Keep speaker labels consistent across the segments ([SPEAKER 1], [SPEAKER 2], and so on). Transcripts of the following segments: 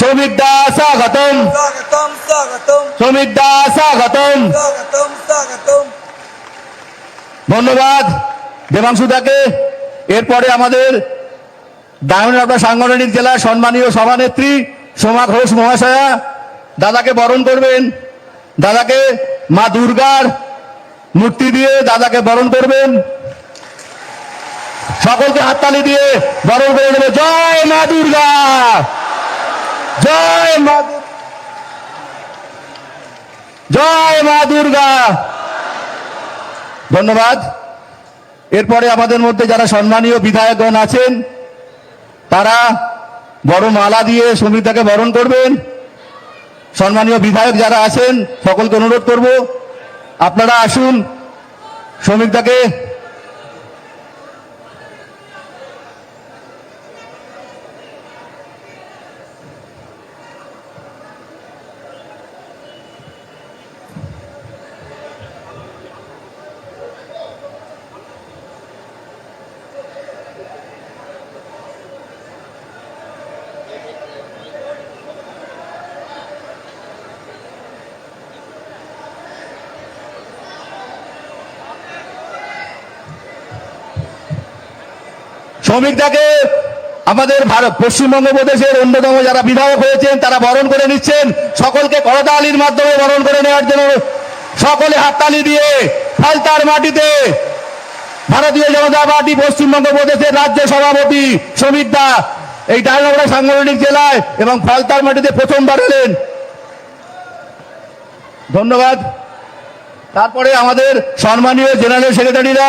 [SPEAKER 1] শ্রমিক দা স্বাগতম,
[SPEAKER 2] স্বাগতম স্বাগতম
[SPEAKER 1] শ্রমিক দা স্বাগতম।
[SPEAKER 2] স্বাগতম স্বাগতম।
[SPEAKER 1] ধন্যবাদ দেবাংশুদাকে। এরপরে আমাদের ডায়মন্ড সাংগঠনিক জেলার সম্মানীয় সভানেত্রী সোমা ঘোষ মহাশয়া দাদাকে বরণ করবেন। দাদাকে মা দুর্গার মূর্তি দিয়ে দাদাকে বরণ করবেন। সকলকে হাততালি দিয়ে বরণ করে দেবে। জয় মা দুর্গা, জয় মা, জয় মা দুর্গা। ধন্যবাদ। এরপরে আমাদের মধ্যে যারা সম্মানীয় বিধায়কগণ আছেন তারা বড় মালা দিয়ে শ্রমিকদাকে বরণ করবেন। সম্মানীয় বিধায়ক যারা আছেন সকলকে অনুরোধ করব আপনারা আসুন শ্রমিকদাকে শ্রমিকদাকে আমাদের পশ্চিমবঙ্গ প্রদেশের অন্যতম যারা বিধায়ক হয়েছেন তারা বরণ করে নিচ্ছেন। সকলকে করতালির মাধ্যমে বরণ করে নেওয়ার জন্য সকলে হাততালি দিয়ে ফালতার মাটিতে ভারতীয় জনতা পার্টি পশ্চিমবঙ্গ প্রদেশের রাজ্য সভাপতি শ্রমিকদা এই ডায়মন্ড সাংগঠনিক জেলায় এবং ফালতার মাটিতে প্রথমবার এলেন। ধন্যবাদ। তারপরে আমাদের সম্মানীয় জেনারেল সেক্রেটারিরা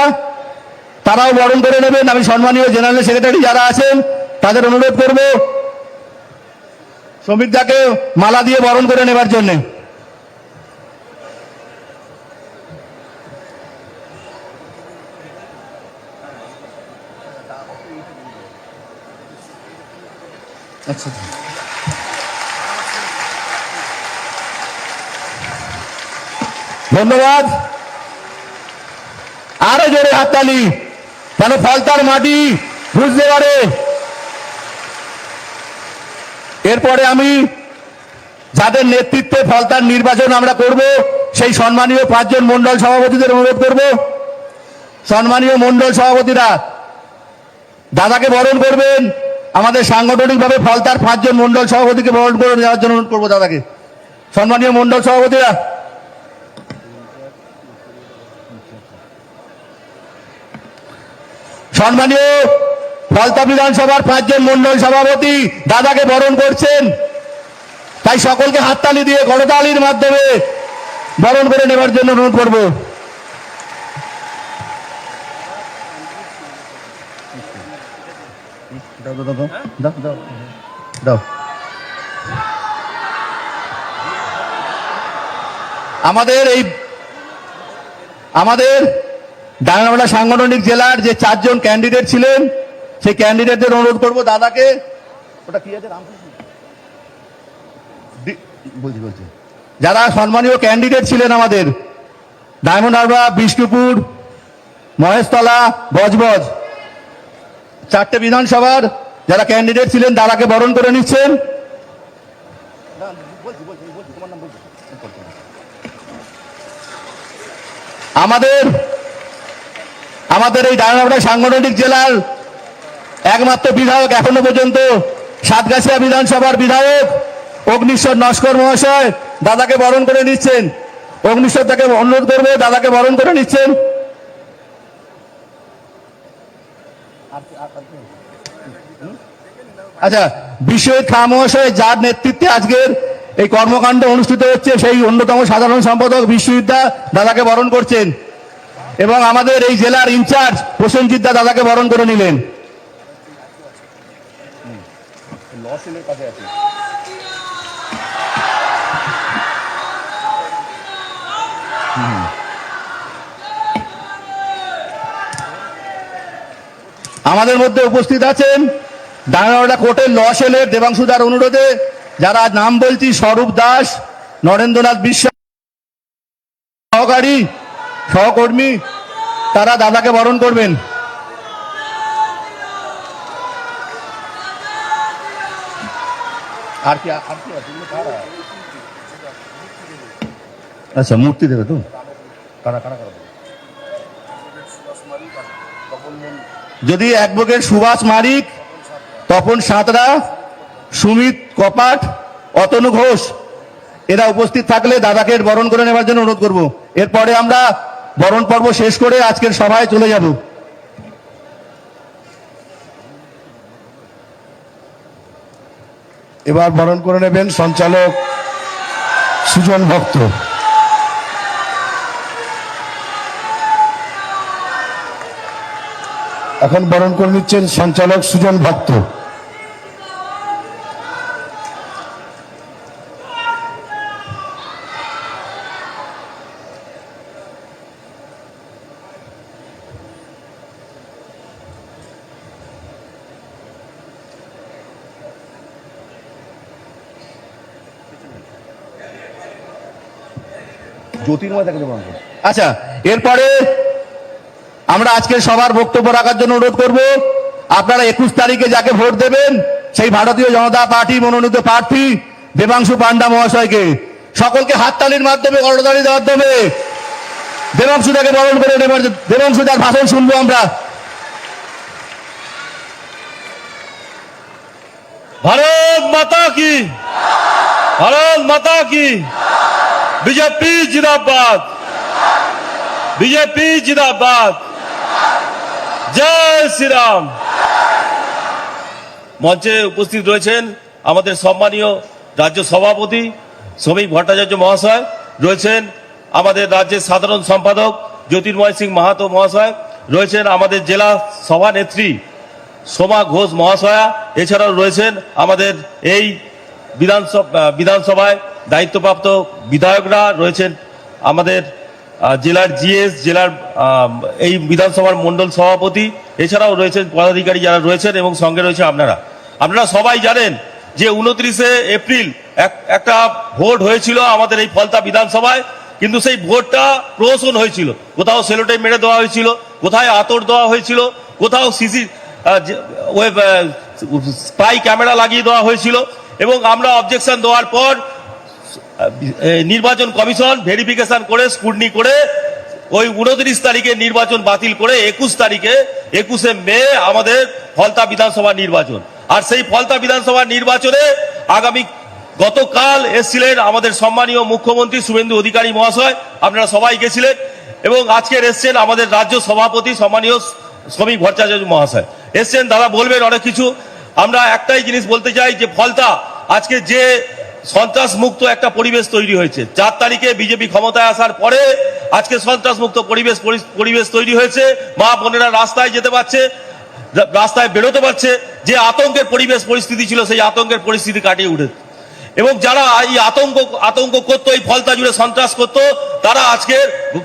[SPEAKER 1] তারাও বরণ করে নেবেন। আমি সম্মানীয় জেনারেল সেক্রেটারি যারা আছেন তাদের অনুরোধ করব শ্রমিকদাকে মালা দিয়ে বরণ করে নেবার জন্য। আচ্ছা, ধন্যবাদ। আরো জোরে হাততালি কেন ফালতার মাটি বুঝতে পারে। এরপরে আমি যাদের নেতৃত্বে ফালতার নির্বাচন আমরা করব সেই সম্মানীয় 5 জন মন্ডল সভাপতিদের অনুরোধ করব। সম্মানীয় মন্ডল সভাপতিরা দাদাকে বরণ করবেন। আমাদের সাংগঠনিকভাবে ফালতার 5 জন মন্ডল সভাপতিকে বরণ করে দেওয়ার জন্য অনুরোধ করবো দাদাকে। সম্মানীয় মন্ডল সভাপতিরা, সম্মানীয় ফালতা বিধানসভার 5 জন মন্ডল সভাপতি দাদাকে বরণ করছেন। তাই সকলকে হাততালি দিয়ে করতালির মাধ্যমে বরণ করে নেবার জন্য অনুরোধ করব। আমাদের ডায়মন্ড সাংগঠনিক জেলার যে 4 জন ক্যান্ডিডেট ছিলেন সেই ক্যান্ডিডেটদের অনুরোধ করব দাদাকে, ওটা কি আছে বলছি যারা সম্মানীয় ক্যান্ডিডেট ছিলেন আমাদের ডায়মন্ড হারবার, বিষ্ণুপুর, মহেশতলা, বজবজ 4টে বিধানসভার যারা ক্যান্ডিডেট ছিলেন দাদাকে বরণ করে নিচ্ছেন। আমাদের এই ডায়মন্ড সাংগঠনিক জেলার একমাত্র বিধায়ক এখনো পর্যন্ত সাতগাছিয়া বিধানসভার বিধায়ক অগ্নিশ্বর নস্কর মহাশয় দাদাকে বরণ করে নিচ্ছেন। অগ্নিশ্বর তাকে অনুরোধ করবে দাদাকে বরণ করে নিচ্ছেন। আচ্ছা, বিশ্বজিৎ খাঁ মহাশয় যার নেতৃত্বে আজকের এই কর্মকাণ্ড অনুষ্ঠিত হচ্ছে সেই অন্যতম সাধারণ সম্পাদক বিশ্বজিৎ দাদাকে বরণ করছেন এবং আমাদের এই জেলার ইনচার্জ প্রসেনজিৎ দাদাকে বরণ করে নিলেন। আমাদের মধ্যে উপস্থিত আছেন ডায়মন্ড কোর্টের ল সেলের দেবাংশুদার অনুরোধে যারা নাম বলছি স্বরূপ দাস, নরেন্দ্রনাথ বিশ্বাস সহকারী সহকর্মী তারা দাদাকে বরণ করবেন। আর কি আছে? আচ্ছা, মূর্তি দেবে তো? কারা কারা কারা? যদি অ্যাডভোকেট সুভাষ মালিক, তপন সাঁতরা, সুমিত কপাট, অতনু ঘোষ এরা উপস্থিত থাকলে দাদাকে বরণ করে নেওয়ার জন্য অনুরোধ করব। এরপরে আমরা বরণ পর্ব শেষ করে আজকের সভায় চলে যাব।
[SPEAKER 3] এবার বরণ করে নেবেন সঞ্চালক সুজন ভক্ত। এখন বরণ করে নিচ্ছেন সঞ্চালক সুজন ভক্ত।
[SPEAKER 1] জ্যোতির্ময় তাকে বরণ করুন। আচ্ছা, এরপরে আমরা আজকের সবার বক্তব্য রাখার জন্য অনুরোধ করব। আপনারা 21 তারিখে যাকে ভোট দেবেন সেই ভারতীয় জনতা পার্টি মনোনীত প্রার্থী দেবাংশু পান্ডা মহাশয়কে সকলকে হাততালির মাধ্যমে, করতালির মাধ্যমে দেবাংশুদাকে বরণ করে নেবার, দেবাংশুদার ভাষণ শুনবো আমরা।
[SPEAKER 4] भारत माता की, भारत माता की, बीजेपी जिंदाबाद, बीजेपी जिंदाबाद, जय श्री राम। মঞ্চে উপস্থিত রয়েছেন আমাদের সম্মানীয় রাজ্য সভাপতি শ্রমিক ভট্টাচার্য মহাশয়, রয়েছেন আমাদের রাজ্যের সাধারণ সম্পাদক জ্যোতির্ময় সিং মাহাতো মহাশয়, রয়েছেন আমাদের জেলা সভানেত্রী সোমা ঘোষ মহাশয়া, এছাড়াও রয়েছেন আমাদের এই বিধানসভায় দায়িত্বপ্রাপ্ত বিধায়করা, রয়েছেন আমাদের জেলার জিএস, জেলার এই বিধানসভার মণ্ডল সভাপতি, এছাড়াও রয়েছেন পদাধিকারী যারা রয়েছেন এবং সঙ্গে রয়েছে আপনারা সবাই জানেন যে 29শে এপ্রিল একটা ভোট হয়েছিল আমাদের এই ফলতা বিধানসভায়, কিন্তু সেই ভোটটা প্রহসন হয়েছিল। কোথাও সেলোটেপ মেরে দেওয়া হয়েছিল, কোথায় আতর দেওয়া হয়েছিল, কোথাও সিসি স্পাই ক্যামেরা লাগিয়ে দেওয়া হয়েছিল এবং আমরা অবজেকশন দেওয়ার পর নির্বাচন কমিশন ভেরিফিকেশন করে স্ক্রুটিনি করে ওই 29 তারিখে নির্বাচন বাতিল করে 21শে মে আমাদের ফলতা বিধানসভা নির্বাচন। আর সেই ফলতা বিধানসভা নির্বাচনে গতকাল এসেছিলেন আমাদের সম্মানীয় মুখ্যমন্ত্রী শুভেন্দু অধিকারী মহাশয়, আপনারা সবাই গেছিলেন, এবং আজকের এসছেন আমাদের রাজ্য সভাপতি সম্মানীয় শ্রমিক ভট্টাচার্য মহাশয় এসছেন। দাদা বলবেন অনেক কিছু। আমরা একটাই জিনিস বলতে চাই যে ফলতা আজকে যে সন্ত্রাস মুক্ত একটা পরিবেশ তৈরি হয়েছে, 4 তারিখে বিজেপি ক্ষমতায় আসার পরে আজকে সন্ত্রাস মুক্ত পরিবেশ তৈরি হয়েছে। মা বোনেরা রাস্তায় যেতে পারছে, রাস্তায় বেরোতে পারছে। যে আতঙ্কের পরিস্থিতি ছিল সেই আতঙ্কের পরিস্থিতি কাটিয়ে উঠেছে, এবং যারা এই আতঙ্ক করতো, এই ফলতা জুড়ে সন্ত্রাস করতো, তারা আজকে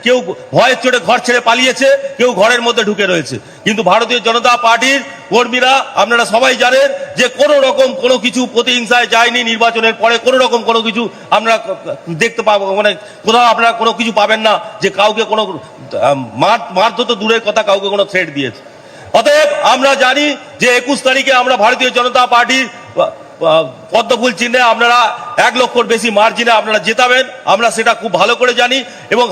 [SPEAKER 4] কেউ ভয়ের চোটে ঘর ছেড়ে পালিয়েছে, কেউ ঘরের মধ্যে ঢুকে রয়েছে। কিন্তু ভারতীয় জনতা পার্টির কর্মীরা আপনারা সবাই জানেন যে কোনো রকম কোনো কিছু প্রতিহিংসায় যায়নি। নির্বাচনের পরে কোনো রকম কোনো কিছু আমরা দেখতে পাবো, মানে কোথাও আপনারা কোনো কিছু পাবেন না যে কাউকে কোনো মারধর তো দূরের কথা, কাউকে কোনো থ্রেট দিয়েছে। অতএব আমরা জানি যে 21 তারিখে আমরা ভারতীয় জনতা পার্টির পদ্মফুল চিহ্নে আপনারা 1 লক্ষর বেশি মার্জিনে আপনারা জেতাবেন, আমরা সেটা খুব ভালো করে জানি। এবং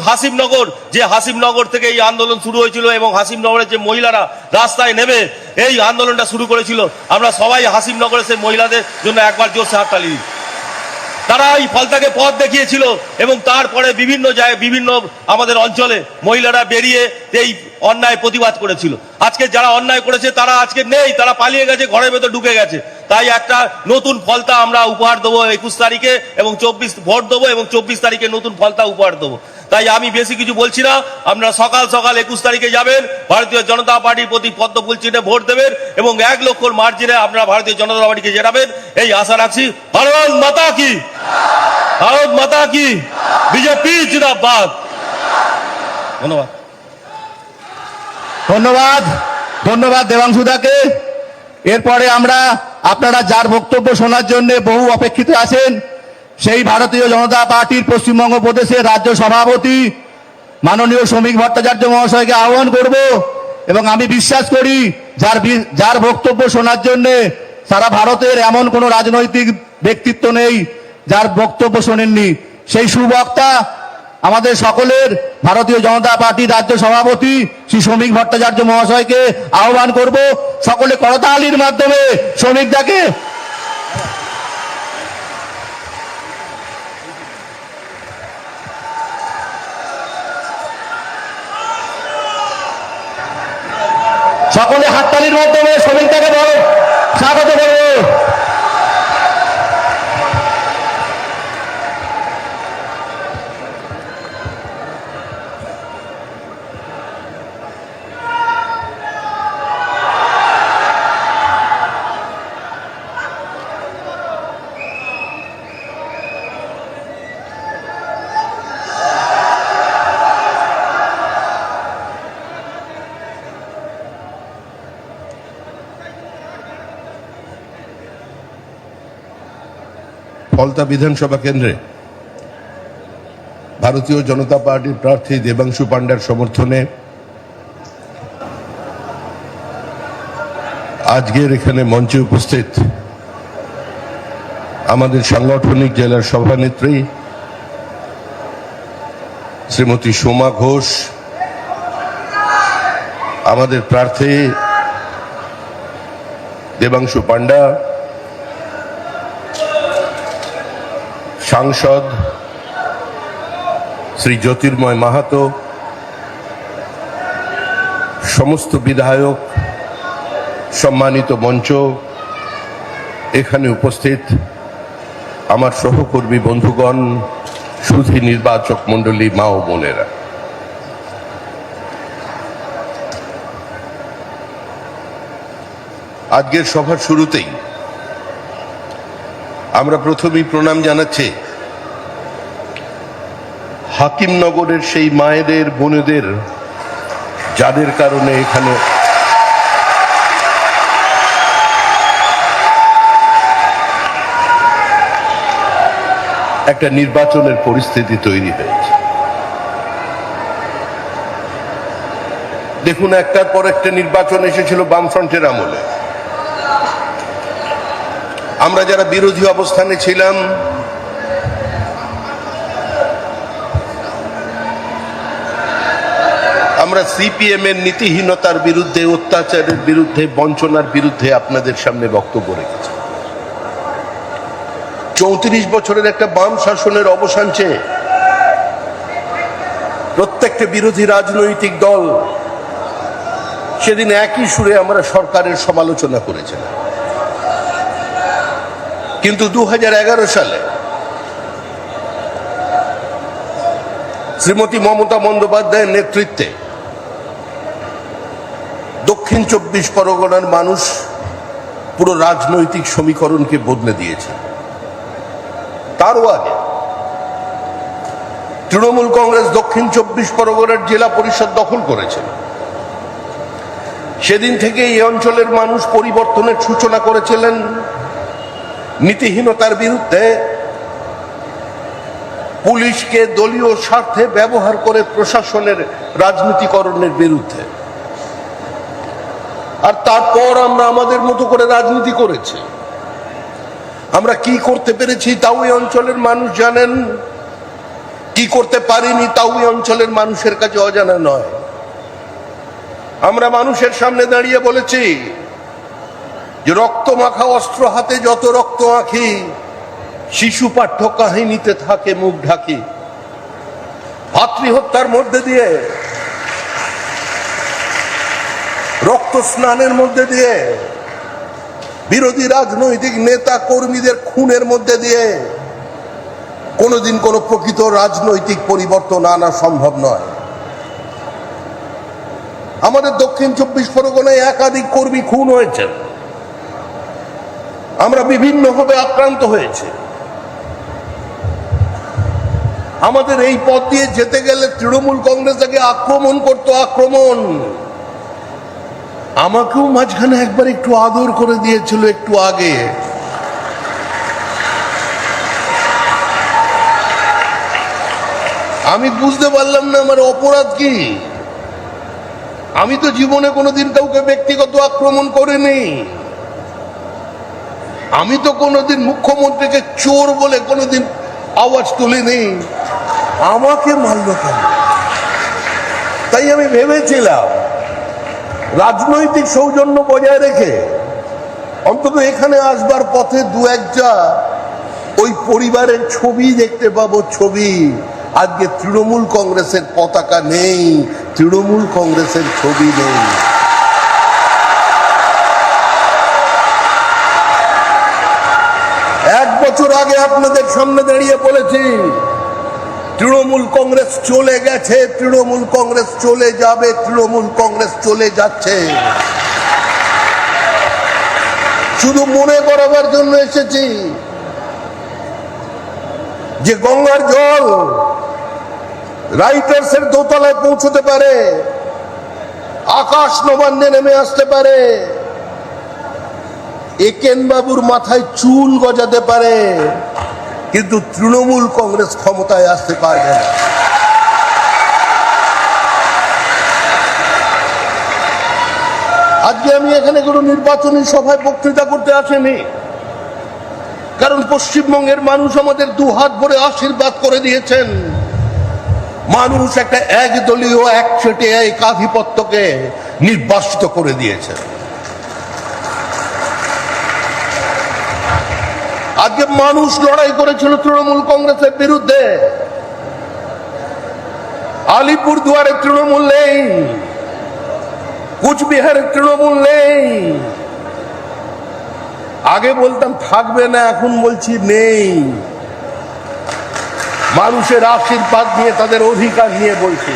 [SPEAKER 4] হাসিমনগর থেকে এই আন্দোলন শুরু হয়েছিল এবং হাসিমনগরের যে মহিলারা রাস্তায় নেমে এই আন্দোলনটা শুরু করেছিল, আমরা সবাই হাসিমনগরের সেই মহিলাদের জন্য একবার জোরসে হাততালি দিই। তারা এই ফলতাকে পথ দেখিয়েছিল এবং তারপরে বিভিন্ন আমাদের অঞ্চলে মহিলারা বেরিয়ে এই অন্যায় প্রতিবাদ করেছিল। আজকে যারা অন্যায় করেছে তারা আজকে নেই, তারা পালিয়ে গেছে, ঘরের ভেতর ঢুকে গেছে। তাই একটা নতুন ফলতা আমরা উপহার দেবো 21 তারিখে এবং 24 ভোট দেবো এবং 24 তারিখে নতুন ফলতা উপহার দেবো। তাই আমি বেশি কিছু বলছি না, আপনারা সকাল 21 তারিখে যাবেন, ভারতীয় জনতা পার্টির প্রতি পদ্মফুল চিহ্নে ভোট দেবেন এবং 1 লক্ষর মার্জিনে আপনারা ভারতীয় জনতা পার্টিকে জেতাবেন, এই আশা রাখছি। ভারত মাতা কি, ভারত মাতা কি, বিজেপি জিন্দাবাদ। ধন্যবাদ।
[SPEAKER 1] ধন্যবাদ, ধন্যবাদ দেবাংশুদাকে। এরপরে আমরা আপনারা যার বক্তব্য শোনার জন্য বহু অপেক্ষিত আছেন সেই ভারতীয় জনতা পার্টির পশ্চিমবঙ্গ প্রদেশের রাজ্য সভাপতি মাননীয় শ্রমিক ভট্টাচার্য মহাশয়কে আহ্বান করব। এবং আমি বিশ্বাস করি যার বক্তব্য শোনার জন্য সারা ভারতের এমন কোনো রাজনৈতিক ব্যক্তিত্ব নেই, যার বক্তব্য শোনেননি, সেই সুবক্তা আমাদের সকলের ভারতীয় জনতা পার্টির রাজ্য সভাপতি শ্রী শ্রমিক ভট্টাচার্য মহাশয়কে আহ্বান করব। সকলে করতালির মাধ্যমে শ্রমিকদাকে সকলে হাততালির মাধ্যমে শ্রমিকদাকে বড় স্বাগত করব।
[SPEAKER 3] ফলতা বিধানসভা কেন্দ্রে ভারতীয় জনতা পার্টির প্রার্থী দেবাংশু পান্ডার সমর্থনে আজকের এখানে মঞ্চে উপস্থিত আমাদের সাংগঠনিক জেলার সভানেত্রী শ্রীমতী সোমা ঘোষ, আমাদের প্রার্থী দেবাংশু পান্ডা, সাংসদ শ্রী জ্যোতির্ময় মাহাতো, সমস্ত বিধায়ক, সম্মানিত মঞ্চ, এখানে উপস্থিত আমার সহকর্মী বন্ধুগণ, সুধী নির্বাচক মণ্ডলী, মা ও বোনেরা, আজকের সভার শুরুতেই আমরা প্রথমেই প্রণাম জানাচ্ছি হাকিমনগরের সেই মায়েদের, বোনেদের, যাদের কারণে এখানে একটা নির্বাচনের পরিস্থিতি তৈরি হয়েছে। দেখুন, একটার পর একটা নির্বাচন এসেছিল বামফ্রন্টের আমলে। আমরা যারা বিরোধী অবস্থানে ছিলাম, আমরা সিপিএম এর নীতিহীনতার বিরুদ্ধে, অত্যাচারের বিরুদ্ধে, বঞ্চনার বিরুদ্ধে আপনাদের সামনে বক্তব্য রেখেছি। 34 বছরের একটা বাম শাসনের অবসান চেয়ে প্রত্যেকটা বিরোধী রাজনৈতিক দল সেদিন একই সুরে আমরা সরকারের সমালোচনা করেছিলাম। কিন্তু 2011 সালে শ্রীমতী মমতা বন্দ্যোপাধ্যায়ের নেতৃত্বে দক্ষিণ 24 পরগনার মানুষ পুরো রাজনৈতিক সমীকরণকে বদলে দিয়েছে। তারও আগে তৃণমূল কংগ্রেস দক্ষিণ 24 পরগনার জেলা পরিষদ দখল করেছিল। সেদিন থেকে এই অঞ্চলের মানুষ পরিবর্তনের সূচনা করেছিলেন নীতিহীনতার বিরুদ্ধে, পুলিশকে দলীয় স্বার্থে ব্যবহার করে প্রশাসনের রাজনীতিকরণের বিরুদ্ধে। আর তারপর আমরা আমাদের মতো করে রাজনীতি করেছি। আমরা কি করতে পেরেছি তাও এই অঞ্চলের মানুষ জানেন, কি করতে পারিনি তাও এই অঞ্চলের মানুষের কাছে অজানা নয়। আমরা মানুষের সামনে দাঁড়িয়ে বলেছি যে রক্ত মাখা অস্ত্র হাতে যত রক্ত আঁখি, শিশু পাঠ্য কাহিনীতে থাকে মুখ ঢাকি। ভাতৃহত্যার মধ্যে দিয়ে, রক্ত স্নানের মধ্যে দিয়ে, বিরোধী রাজনৈতিক নেতা কর্মীদের খুনের মধ্যে দিয়ে কোনোদিন কোনো প্রকৃত রাজনৈতিক পরিবর্তন আনা সম্ভব নয়। আমাদের দক্ষিণ 24 পরগনায় একাধিক কর্মী খুন হয়েছে, আমরা বিভিন্নভাবে আক্রান্ত হয়েছে। আমাদের এই পথ দিয়ে যেতে গেলে তৃণমূল কংগ্রেস আগে আক্রমণ করতো, আক্রমণ। আমাকেও মাঝখানে একবার একটু আদর করে দিয়েছিল একটু আগে। আমি বুঝতে পারলাম না আমার অপরাধ কি। আমি তো জীবনে কোনোদিন কাউকে ব্যক্তিগত আক্রমণ করিনি। আমি তো কোনোদিন মুখ্যমন্ত্রীকে চোর বলে কোনোদিন আওয়াজ তুলিনি, আমাকে মারলো কেন? তাই আমি ভেবেছিলাম রাজনৈতিক সৌজন্য বজায় রেখে অন্তত এখানে আসবার পথে দু একটা ওই পরিবারের ছবি দেখতে পাবো। ছবি আজকে তৃণমূল কংগ্রেসের পতাকা নেই, তৃণমূল কংগ্রেসের ছবি নেই। এক বছর আগে আপনাদের সামনে দাঁড়িয়ে বলেছি তৃণমূল কংগ্রেস চলে গেছে, তৃণমূল কংগ্রেস চলে যাবে, তৃণমূল কংগ্রেস চলে যাচ্ছে। শুধু মনে করাবার জন্য এসেছি যে গঙ্গার জল রাইটার্স এর দোতলায় পৌঁছতে পারে, আকাশ নবান্নে নেমে আসতে পারে, একেন বাবুর মাথায় চুল গজাতে পারে, কিন্তু তৃণমূল কংগ্রেস ক্ষমতায় আসতে পারবে না। আজকে আমি এখানে কোনো নির্বাচনী সভায় বক্তৃতা করতে আসিনি, কারণ পশ্চিমবঙ্গের মানুষ আমাদের দুহাত ভরে আশীর্বাদ করে দিয়েছেন। মানুষ একটা একদলীয় একচেটিয়া একাধিপত্যকে নির্বাসিত করে দিয়েছে। আজকে মানুষ লড়াই করেছিল তৃণমূল কংগ্রেসের বিরুদ্ধে। আলিপুর দুয়ারে তৃণমূল নেই, কুচবিহারের তৃণমূল নেই। আগে বলতাম থাকবে না, এখন বলছি নেই। মানুষের আশীর্বাদ নিয়ে, তাদের অধিকার নিয়ে বলছি।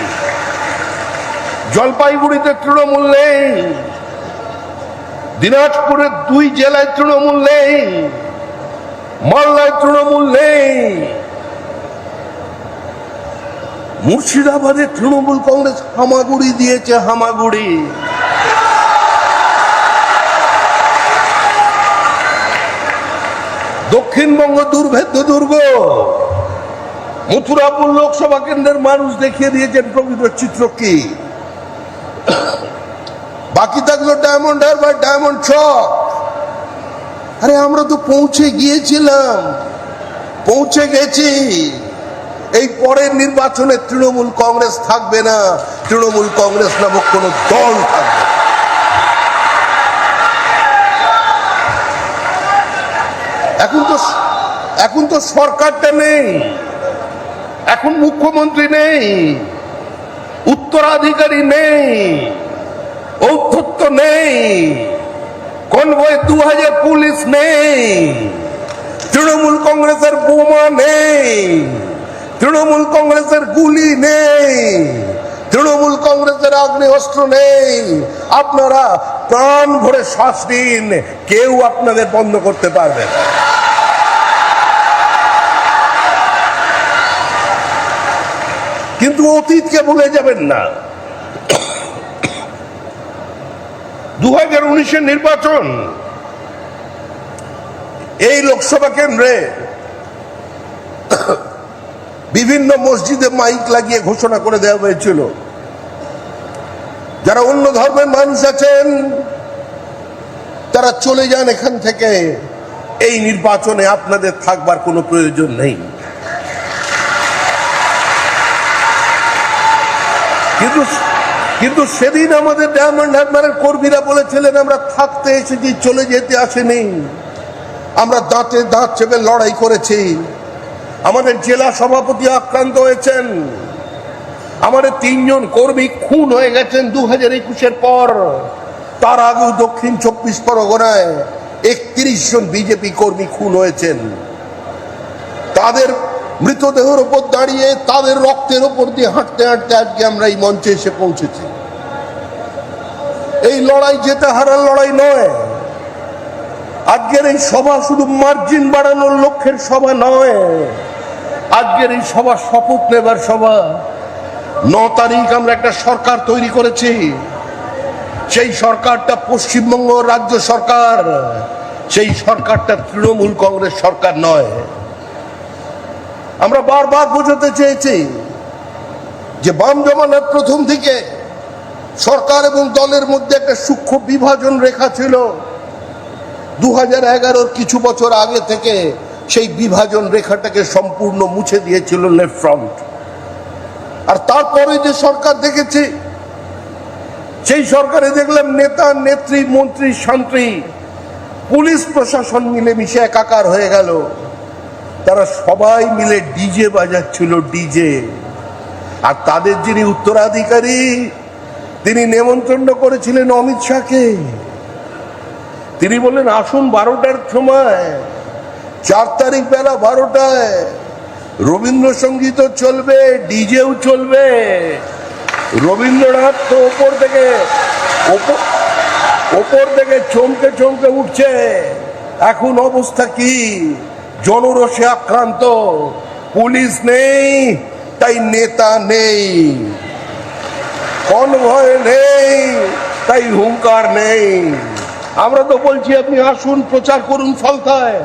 [SPEAKER 3] জলপাইগুড়িতে তৃণমূল নেই, দিনাজপুরের 2 জেলায় তৃণমূল নেই, মালদায় তৃণমূল নেই, মুর্শিদাবাদে তৃণমূল কংগ্রেস হামাগুড়ি দিয়েছে, হামাগুড়ি। দক্ষিণবঙ্গ দুর্ভেদ্য দুর্গ। মথুরাপুর লোকসভা কেন্দ্রের মানুষ দেখিয়ে দিয়েছেন প্রকৃত চিত্র কি। বাকি থাকলো ডায়মন্ড হারবার, ডায়মন্ড চক। আরে আমরা তো পৌঁছে গিয়েছিলাম, পৌঁছে গেছি। এই পরের নির্বাচনে তৃণমূল কংগ্রেস থাকবে না, তৃণমূল কংগ্রেস নামক কোন দল থাকবে। এখন তো সরকারটা নেই, এখন মুখ্যমন্ত্রী নেই, উত্তরাধিকারী নেই, ঔদ্ধত্য নেই, কনভয় 2000 পুলিশ নেই, তৃণমূল কংগ্রেসের বোমা নেই, তৃণমূল কংগ্রেসের গুলি নেই, তৃণমূল কংগ্রেসের আগ্নেয়াস্ত্র নেই। আপনারা প্রাণ ভরে শ্বাস দিন, কেউ আপনাদের বন্ধ করতে পারবে না। কিন্তু অতীতকে ভুলে যাবেন না। 2019-এর নির্বাচন, এই লোকসভা কেন্দ্রে বিভিন্ন মসজিদে মাইক লাগিয়ে ঘোষণা করে দেওয়া হয়েছিল, যারা অন্য ধর্মের মানুষ আছেন তারা চলে যান এখান থেকে, এই নির্বাচনে আপনাদের থাকবার কোনো প্রয়োজন নেই। কিন্তু সেদিন আমাদের ডায়মন্ড হারবারের কর্মীরা বলেছিলেন আমরা থাকতে এসেছি, চলে যেতে আসেনি। আমরা দাঁতে দাঁত চেপে লড়াই করেছি। আমাদের জেলা সভাপতি আক্রান্ত হয়েছেন, আমাদের 3 জন কর্মী খুন হয়ে গেছেন 2021-এর পর। তার আগেও দক্ষিণ 24 পরগনায় 31 জন বিজেপি কর্মী খুন হয়েছেন। তাদের মৃতদেহের উপর দাঁড়িয়ে, তাদের রক্তের উপর দিয়ে হাঁটতে হাঁটতে আজকে আমরা এই মঞ্চে এসে পৌঁছেছি। এই লড়াই যেতে হারার লড়াই নয়। আজকের এই সভা শুধু মার্জিন বাড়ানোর লক্ষ্যের সভা নয়, আজকের এই সভা শপথ নেবার সভা। 9 তারিখ আমরা একটা সরকার তৈরি করেছি, সেই সরকারটা পশ্চিমবঙ্গ রাজ্য সরকার, সেই সরকারটা তৃণমূল কংগ্রেস সরকার নয়। আমরা বারবার বোঝাতে চেয়েছি যে বাম জমানার প্রথম দিকে সরকার এবং দলের মধ্যে একটা সূক্ষ্ম বিভাজন রেখা ছিল। 2011 কিছু বছর আগে থেকে সেই বিভাজন রেখাটাকে সম্পূর্ণ মুছে দিয়েছিল লেফট ফ্রন্ট। আর তারপরে যে সরকার দেখেছি, সেই সরকারে দেখলাম নেতা নেত্রী মন্ত্রী শান্ত্রী পুলিশ প্রশাসন মিলেমিশে একাকার হয়ে গেল। তারা সবাই মিলে ডিজে বাজাচ্ছিল, ডিজে। আর তাদের যিনি উত্তরাধিকারী, তিনি নেমন্তন্ন করেছিলেন অমিত শাহকে। তিনি বললেন আসুন 12টার সময়, 4 তারিখ বেলা 12টায় রবীন্দ্রসঙ্গীতও চলবে, ডিজেও চলবে। রবীন্দ্রনাথ তো ওপর থেকে চমকে চমকে উঠছে। এখন অবস্থা কি? জনরোষে আক্রান্ত, পুলিশ নেই তাই নেতা নেই, কনভয় নেই তাই হুঙ্কার নেই। আমরা তো বলছি আপনি আসুন, প্রচার করুন ফলতায়।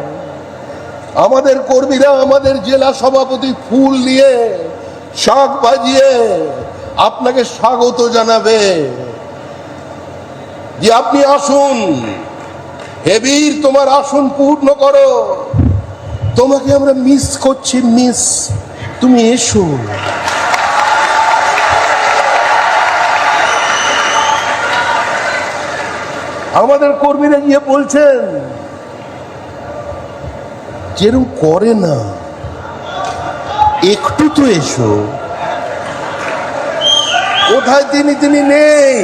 [SPEAKER 3] আমাদের কর্মীরা আমাদের জেলা সভাপতি ফুল নিয়ে, শাঁখ বাজিয়ে আপনাকে স্বাগত জানাবে যে আপনি আসুন, হেবীর তোমার আসন পূর্ণ করো, তোমাকে আমরা মিস করছি, মিস, তুমি এসো। আমাদের কর্মীরা গিয়ে বলছেন যেরকম করে না, একটু তো এসো। কোথায় তিনি নেই,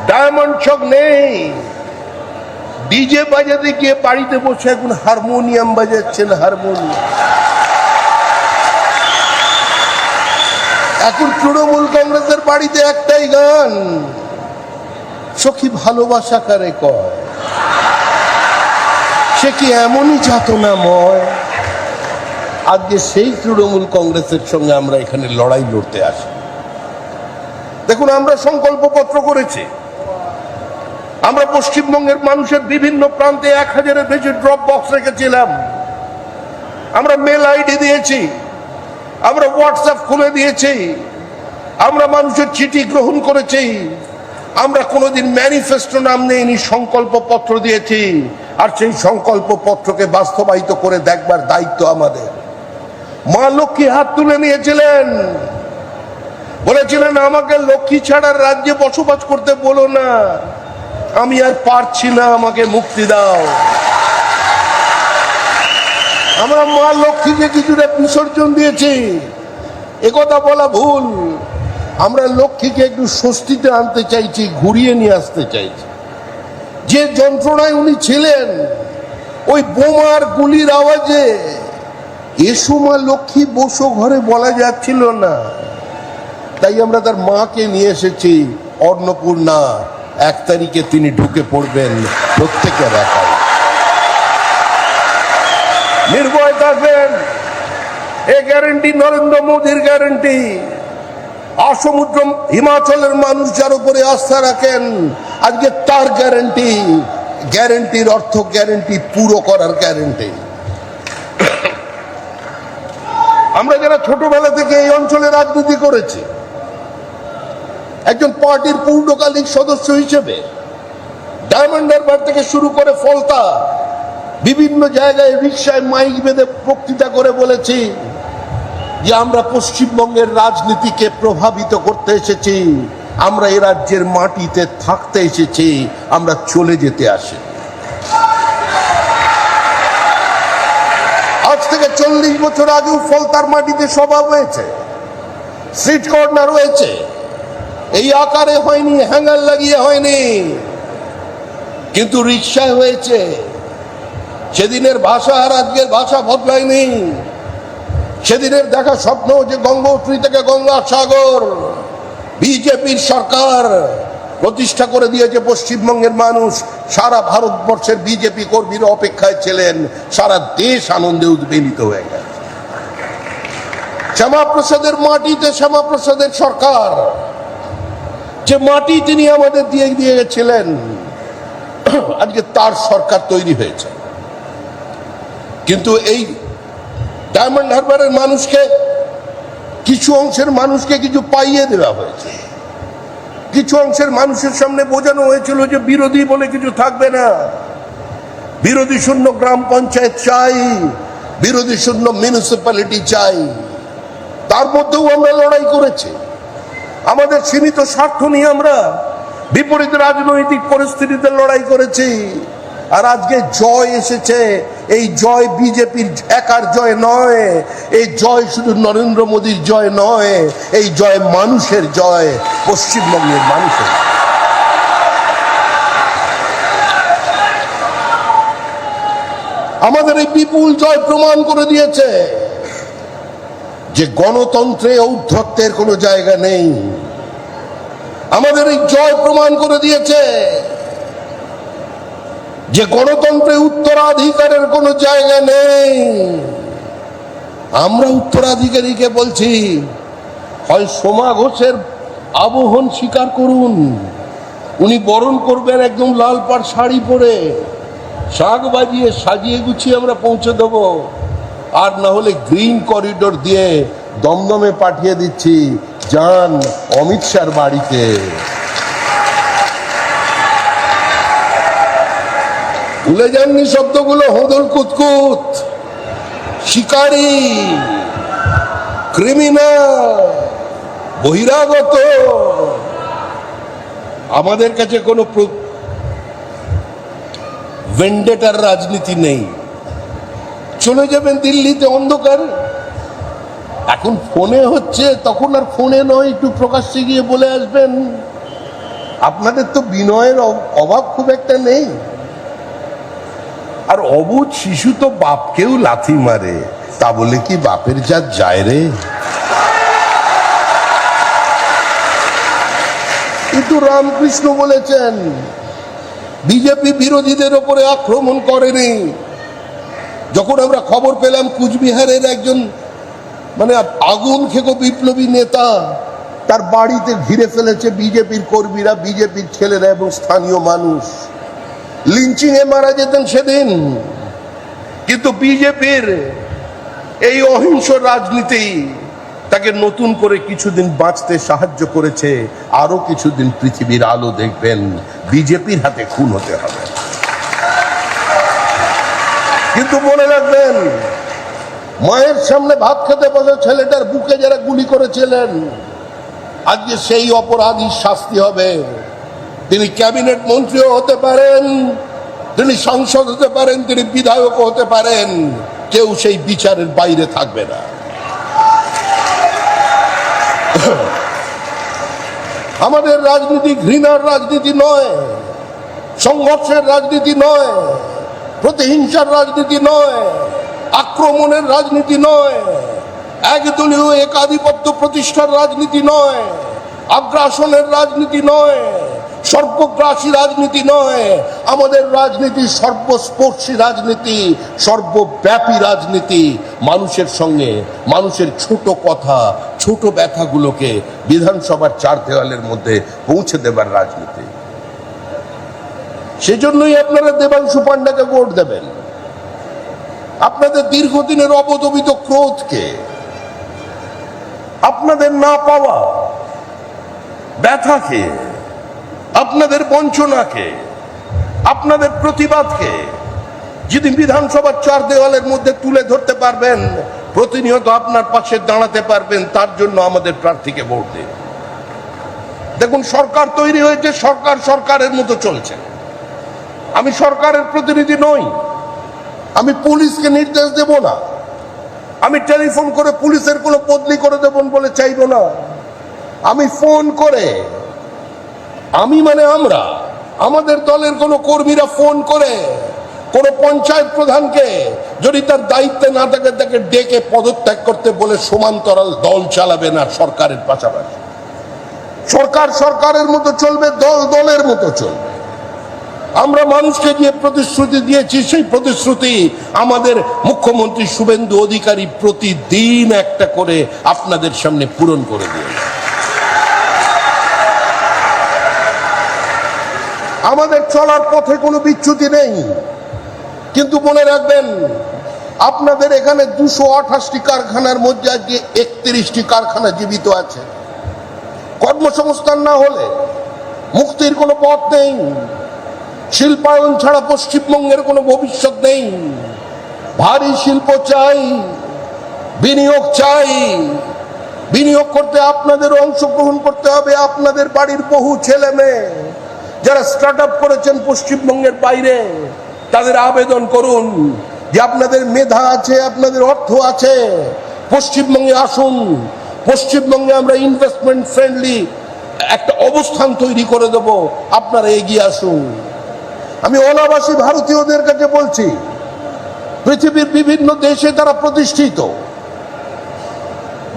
[SPEAKER 3] ডায়মন্ড চক নেই। ডিজে বাজাতে গিয়ে বাড়িতে বসে এখন হারমোনিয়াম বাজাচ্ছেন, হারমোনিয়াম। এখন তৃণমূল কংগ্রেসের বাড়িতে একটাই গান, সখী ভালোবাসা কারে কয়। সে কি এমনই যাতনাময়? আজকে সেই তৃণমূল কংগ্রেসের সঙ্গে আমরা এখানে লড়াই লড়তে আসি। দেখুন, আমরা সংকল্পপত্র করেছি। আমরা পশ্চিমবঙ্গের মানুষের বিভিন্ন প্রান্তে 1000-এর বেশি ড্রপ বক্স রেখেছিলাম। আমরা মেল আইডি দিয়েছি, আমরা হোয়াটসঅ্যাপ খুলে দিয়েছি, আমরা মানুষের চিঠি গ্রহণ করেছি। আমরা কোনোদিন ম্যানিফেস্টো নাম নেইনি, সংকল্প পত্র দিয়েছি। আর সেই সংকল্প পত্রকে বাস্তবায়িত করে দেখবার দায়িত্ব আমাদের। মা লক্ষ্মী হাত তুলে নিয়েছিলেন, বলেছিলেন আমাকে লক্ষ্মী ছাড়ার রাজ্যে বসবাস করতে বলো না, আমি আর পারছি না, আমাকে মুক্তি দাও। আমরা মা লক্ষ্মীকে কিছুটা বিসর্জন দিয়েছি, একথা বলা ভুল। আমরা লক্ষ্মীকে একটু স্বস্তিতে আনতে চাইছি, ঘুরিয়ে নিয়ে আসতে চাইছি। যে যন্ত্রণায় উনি ছিলেন, ওই বোমার গুলির আওয়াজে এসো মা লক্ষ্মী বসো ঘরে বলা যাচ্ছিল না। তাই আমরা তার মাকে নিয়ে এসেছি অন্নপূর্ণা। 1 তারিখে তিনি ঢুকে পড়বেন প্রত্যেকের একাই, নির্ভয় থাকবেন। এ গ্যারেন্টি নরেন্দ্র মোদীর গ্যারেন্টি। অসমুদ্র হিমাচলের মানুষ যার উপরে আস্থা রাখেন, আজকে তার গ্যারেন্টি। গ্যারেন্টির অর্থ গ্যারেন্টি পুরো করার গ্যারেন্টি। আমরা যারা ছোটবেলা থেকে এই অঞ্চলে রাজনীতি করেছি, একজন পার্টির পূর্ণকালিক সদস্য হিসেবে ডায়মন্ড হারবার থেকে শুরু করে ফলতা, বিভিন্ন জায়গায় রিক্সায় মাইক বেঁধে বক্তৃতা করে বলেছি যে আমরা পশ্চিমবঙ্গের রাজনীতিকে প্রভাবিত করতে এসেছি, আমরা এ রাজ্যের মাটিতে থাকতে এসেছি, আমরা চলে যেতে আসি। আজ থেকে 40 বছর আগেও ফলতার মাটিতে সভা হয়েছে, স্ট্রিট কর্নার হয়েছে। এই আকারে হয়নি, হ্যাঙ্গার লাগিয়ে হয়নি, কিন্তু রিক্সায় হয়েছে। সেদিনের ভাষা আর আজকের ভাষা বদলায়নি। সেদিনের দেখা স্বপ্ন যে গঙ্গোত্রী থেকে গঙ্গাসাগর বিজেপির সরকার প্রতিষ্ঠা করে দিয়েছে পশ্চিমবঙ্গের মানুষ। সারা ভারতবর্ষের বিজেপি কর্মীরা অপেক্ষায় ছিলেন, সারা দেশ আনন্দে উদ্বেলিত হয়ে গেছে। শ্যামাপ্রসাদের মাটিতে শ্যামাপ্রসাদের সরকার, যে মাটি তিনি আমাদের দিয়ে গেছিলেন, আজকে তার সরকার তৈরি হয়েছে। কিন্তু এই ডায়মন্ড হারবারের মানুষকে, কিছু অংশের মানুষকে কিছু পাইয়ে দেওয়া হয়েছে। কিছু অংশের মানুষের সামনে বোঝানো হয়েছিল যে বিরোধী বলে কিছু থাকবে না। বিরোধী শূন্য গ্রাম পঞ্চায়েত চাই, বিরোধী শূন্য মিউনিসিপ্যালিটি চাই। তার মধ্যেও আমরা লড়াই করেছি। আমাদের সীমিত স্বার্থ নিয়ে আমরা বিপরীত রাজনৈতিক পরিস্থিতিতে লড়াই করেছি। আর আজকে জয় এসেছে। এই জয় বিজেপির একার জয় নয়, এই জয় শুধু নরেন্দ্র মোদীর জয় নয়, এই জয় মানুষের জয়, পশ্চিমবঙ্গের মানুষের। আমাদের এই বিপুল জয় প্রমাণ করে দিয়েছে যে গণতন্ত্রে ঔদ্ধত্যের কোনো জায়গা নেই। আমাদের এই জয় প্রমাণ করে দিয়েছে যে গণতন্ত্রে উত্তরাধিকারের কোনো জায়গা নেই। আমরা উত্তরাধিকারীকে বলছি, হয় সোমা ঘোষের আবহন স্বীকার করুন, উনি বরণ করবেন একদম লাল পাড় শাড়ি পরে, শাক বাজিয়ে সাজিয়ে গুছিয়ে আমরা পৌঁছে দেব। আর না হলে গ্রিন করিডোর দিয়ে দমদমে পাঠিয়ে দিচ্ছি, যান অমিত শাহর বাড়িতে। ভুলে যাননি শব্দগুলো, হোদল কুতকুত, শিকারী, ক্রিমিনাল, বহিরাগত। আমাদের কাছে কোনো ভেন্ডেটার রাজনীতি নেই। চলে যাবেন দিল্লিতে অন্ধকারে, এখন ফোনে হচ্ছে, তখন আর ফোনে নয়, একটু প্রকাশ্যে গিয়ে বলে আসবেন। আপনাদের তো বিনয়ের অভাব খুব একটা নেই। আর অবুঝ শিশু তো বাপকেও লাথি মারে, তা বলে কি বাপের জাত যায় রে? কিন্তু রামকৃষ্ণ বলেছেন, বিজেপি বিরোধীদের ওপরে আক্রমণ করেনি। যখন আমরা খবর পেলাম কুচবিহারের একজন আগুন খেকো বিপ্লবী নেতা, তার বাড়িতে ঘিরে ফেলেছে বিজেপির কর্মীরা, বিজেপির ছেলেরা এবং স্থানীয় মানুষ, লিঞ্চিং এ মারা যেতেন সেদিন। কিন্তু বিজেপির এই অহিংস রাজনীতি তাকে নতুন করে কিছুদিন বাঁচতে সাহায্য করেছে। আরো কিছুদিন পৃথিবীর আলো দেখবেন, বিজেপির হাতে খুন হতে হবে। কিন্তু মনে রাখবেন, মায়ের সামনে ভাত খেতে বসে ছেলেটার বুকে যারা গুলি করেছিলেন, আজকে সেই অপরাধীর শাস্তি হবে। তিনি ক্যাবিনেট মন্ত্রীও হতে পারেন, তিনি সাংসদ হতে পারেন, তিনি বিধায়ক হতে পারেন, কেউ সেই বিচারের বাইরে থাকবে না। আমাদের রাজনীতি ঘৃণার রাজনীতি নয়, সংঘর্ষের রাজনীতি নয়, প্রতিহিংসার রাজনীতি নয়, আক্রমণের রাজনীতি নয়, একদলীয় একাধিপত্য প্রতিষ্ঠার রাজনীতি নয়, আগ্রাসনের রাজনীতি নয়, সর্বগ্রাসী রাজনীতি নয়। আমাদের রাজনীতি সর্বস্পর্শী রাজনীতি, সর্বব্যাপী রাজনীতি। মানুষের সঙ্গে মানুষের ছোট কথা, ছোট ব্যথাগুলোকে বিধানসভার চার দেওয়ালের মধ্যে পৌঁছে দেবার রাজনীতি। সেজন্যই আপনারা দেবাংশু পান্ডাকে ভোট দেবেন। আপনাদের দীর্ঘদিনের অবদমিত ক্রোধকে, আপনাদের না পাওয়া ব্যথাকে, আপনাদের বঞ্চনাকে, আপনাদের প্রতিবাদকে যেদিন বিধানসভার চার দেওয়ালের মধ্যে তুলে ধরতে পারবেন, প্রতিনিয়ত আপনার পাশে দাঁড়াতে পারবেন, তার জন্য আমাদের প্রার্থীকে ভোট দিন। দেখুন, সরকার তৈরি হয়েছে, সরকার সরকারের মতো চলছে। আমি সরকারের প্রতিনিধি নই, আমি পুলিশকে নির্দেশ দেব না, আমি টেলিফোন করে পুলিশের কোনো বদলি করে দেবন বলে চাইব না। আমি ফোন করে, আমরা আমাদের দলের কোনো কর্মীরা ফোন করে কোন পঞ্চায়েত প্রধানকে যদি তার দায়িত্বে না থাকে, তাকে ডেকে পদত্যাগ করতে বলে সমান্তরাল দল চালাবে না সরকারের পাশাপাশি। সরকার সরকারের মতো চলবে, দল দলের মতো চলবে। আমরা মানুষকে যে প্রতিশ্রুতি দিয়েছি, সেই প্রতিশ্রুতি আমাদের মুখ্যমন্ত্রী শুভেন্দু অধিকারী প্রতিদিন একটা করে আপনাদের সামনে পূরণ করে দিয়েছে। আমাদের চলার পথে কোনো বিচ্যুতি নেই। কিন্তু মনে রাখবেন, আপনাদের এখানে 228টি কারখানার মধ্যে আজকে 31টি কারখানা জীবিত আছে। কর্মসংস্থান না হলে মুক্তির কোনো পথ নেই। শিল্পায়ন ছাড়া পশ্চিমবঙ্গের কোনো ভবিষ্যৎ নেই। ভারী শিল্প চাই, বিনিয়োগ চাই। বিনিয়োগ করতে আপনাদের অংশগ্রহণ করতে হবে। আপনাদের বাড়ির বহু ছেলে মেয়ে যারা স্টার্ট আপ করেছেন পশ্চিমবঙ্গের বাইরে, তাদের আবেদন করুন যে আপনাদের মেধা আছে, আপনাদের অর্থ আছে, পশ্চিমবঙ্গে আসুন। পশ্চিমবঙ্গে আমরা ইনভেস্টমেন্ট ফ্রেন্ডলি একটা অবস্থান তৈরি করে দেব, আপনারা এগিয়ে আসুন। আমি অনাবাসী ভারতীয়দের কাছে বলছি, পৃথিবীর বিভিন্ন দেশে তারা প্রতিষ্ঠিত,